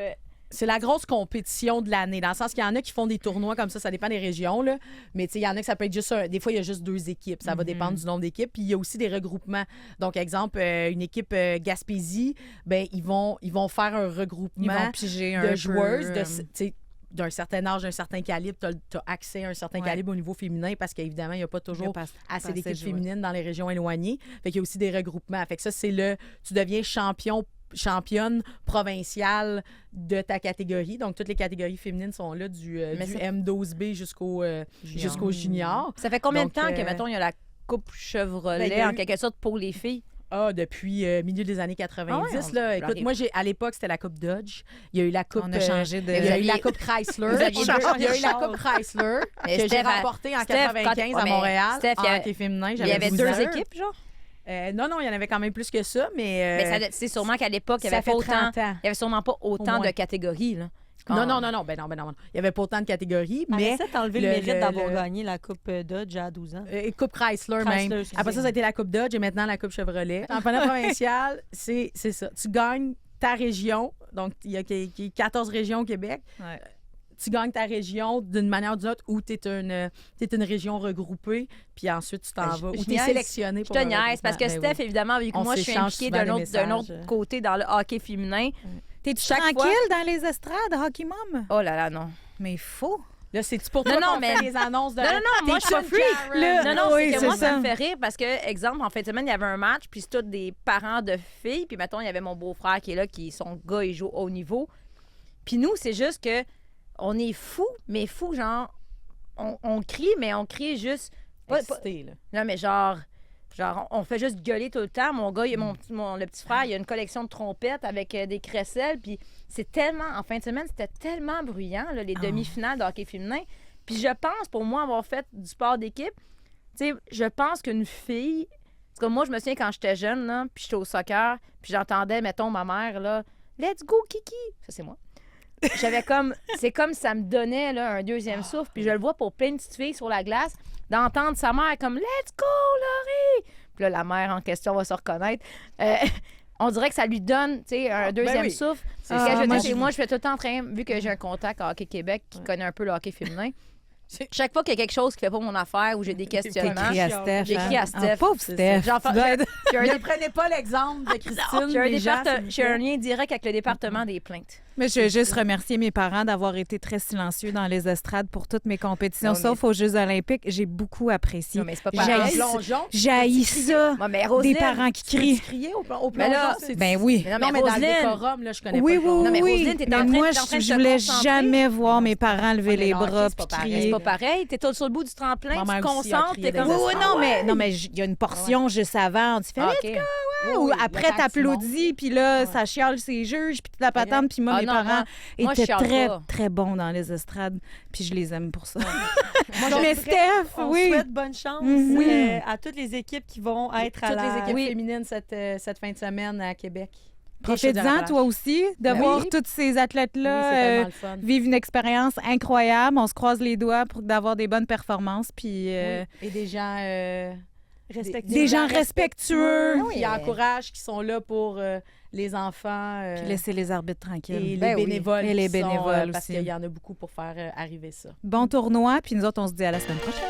C'est la grosse compétition de l'année, dans le sens qu'il y en a qui font des tournois comme ça dépend des régions, là. Mais tu sais, il y en a que ça peut être juste des fois, il y a juste 2 équipes. Ça va dépendre du nombre d'équipes. Puis il y a aussi des regroupements. Donc, exemple, une équipe Gaspésie, ben ils vont faire un Ils regroupement vont piger un de peu, joueuses tu sais, d'un certain âge, d'un certain calibre. Tu as accès à un certain Ouais. calibre au niveau féminin parce qu'évidemment, il n'y a pas toujours Il y a pas assez assez d'équipes de joueurs. féminines dans les régions éloignées. Fait qu'il y a aussi des regroupements. Fait que ça, c'est tu deviens championne provinciale de ta catégorie. Donc, toutes les catégories féminines sont là, du Mais c'est- M12B jusqu'au junior. Ça fait combien Donc, de temps que, mettons, il y a la Coupe Chevrolet, ben, il y a en eu- quelque sorte, pour les filles? Depuis milieu des années 90. Ah ouais, là. Écoute, j'arrive. moi, à l'époque, c'était la Coupe Dodge. Il y a eu la Coupe... On a changé de... il y a eu aviez- la Coupe Chrysler. Vous aviez changé Il y a eu la de Coupe Chrysler Mais que j'ai Steph, remportée en Steph, 95 quand- à mais Montréal. Steph, il y en a- hockey féminin. Il y J'avais avait 12 deux ans. équipes, genre? Non, il y en avait quand même plus que ça, mais... Mais c'est sûrement qu'à l'époque, il n'y ça avait fait pas autant... 30 ans. Il y avait sûrement pas autant moins. de catégories, là. Non. Ben non. Il n'y avait pas autant de catégories, mais... Mais ça, t'as enlevé le le- mérite d'avoir le- gagné la Coupe Dodge à 12 ans. Coupe Chrysler, Chrysler, même. excusez. Après ça a été la Coupe Dodge et maintenant la Coupe Chevrolet. En championnat provincial, c'est ça. Tu gagnes ta région. Donc, il y a 14 régions au Québec. Ouais. Tu gagnes ta région d'une manière ou d'une autre ou tu es une région regroupée. Puis ensuite, tu t'en Ben, vas. je Ou tu es niaise. sélectionné Je pour te un niaise parce que regroupement. Ben Steph, évidemment, vu que On moi, je suis s'échange impliquée souvent d'un des autre messages. côté dans le hockey féminin. T'es-tu Chaque tranquille dans les estrades, Hockey Mom? Oh là là, non. Mais faux. Là, c'est-tu pour Non, toi non, qu'on mais- fait les annonces de... Non, moi, je suis pas T'es-tu free. une Karen? Le- Non, oui, c'est que c'est moi, ça ça. me fait rire parce que, exemple, en fin de semaine, il y avait un match, puis c'est tous des parents de filles, puis mettons, il y avait mon beau-frère qui est là, son gars, il joue au haut niveau. Puis nous, c'est juste que on est fous, mais fous, genre, on crie, mais on crie juste... Excité, là. Non, mais genre, on fait juste gueuler tout le temps. Mon gars, le petit frère, il a une collection de trompettes avec des crécelles. Puis c'est tellement, en fin de semaine, c'était tellement bruyant, là, les demi-finales de hockey féminin. Puis je pense, pour moi, avoir fait du sport d'équipe, tu sais, je pense qu'une fille... Parce que moi, je me souviens quand j'étais jeune, là, puis j'étais au soccer, puis j'entendais, mettons, ma mère, là, « Let's go, Kiki! » Ça, c'est moi. J'avais comme... C'est comme ça me donnait là, un deuxième souffle. Puis je le vois pour plein de petites filles sur la glace, d'entendre sa mère comme « Let's go, Laurie! » Puis là, la mère en question va se reconnaître. On dirait que ça lui donne, tu sais, un deuxième souffle. Moi, je fais tout le temps en train, vu que j'ai un contact à Hockey Québec qui connaît un peu le hockey féminin, chaque fois qu'il y a quelque chose qui fait pas mon affaire ou j'ai des questionnements, T'écris à Steph. j'écris à Steph. Pauvre Steph. Genre, Ne prenez pas l'exemple de Christine. j'ai un lien direct avec le département des plaintes. Mais je veux juste remercier mes parents d'avoir été très silencieux dans les estrades pour toutes mes compétitions, Non, mais- sauf aux Jeux olympiques. J'ai beaucoup apprécié. Non, mais c'est pas J'haïs pareil. ça. J'haïs ça. Moi, mais Des Roselyne, parents qui Tu crient. criais au plongeon? Mais là, Ben oui. Mais non, Non, mais mais dans le Roselyne, décorum, là, je connais Oui, pas. oui, Non, mais oui. Roselyne, t'es en Mais train- moi, t'es en train de je te voulais concentrer. jamais voir mes parents lever Ouais, mais les le hockey, bras c'est puis pas pareil. crier. c'est pas pareil. T'es sur le bout du tremplin, Ma tu mère te aussi a concentres, crié t'es dans comme... les Oui, oui, non, mais il y a une portion juste avant. Tu fais Ah, let's OK. go, ou après, t'applaudis, puis là, ça chiale ses juges, puis toute la patente. Puis moi, Ah mes non, parents moi, je étaient chiale très, pas. très bons dans les estrades, puis je les aime pour ça. Moi, Mais j'aimerais- Steph, on oui. souhaite bonne chance Mhm. à toutes les équipes qui vont être à Toutes la... les équipes Oui. féminines cette fin de semaine à Québec. Profites-en, toi aussi, de Ben voir oui. tous ces Oui, athlètes-là c'est tellement le fun. vivre une expérience incroyable. On se croise les doigts pour d'avoir des bonnes performances, puis Oui. Et des gens... respectueux. des gens respectueux. Oui. qui encouragent, qui sont là pour les enfants Puis laisser les arbitres et tranquilles. les Ben oui. bénévoles. Et les qui sont, bénévoles parce aussi. qu'il y en a beaucoup pour faire arriver ça. Bon tournoi, puis nous autres, on se dit à la semaine prochaine.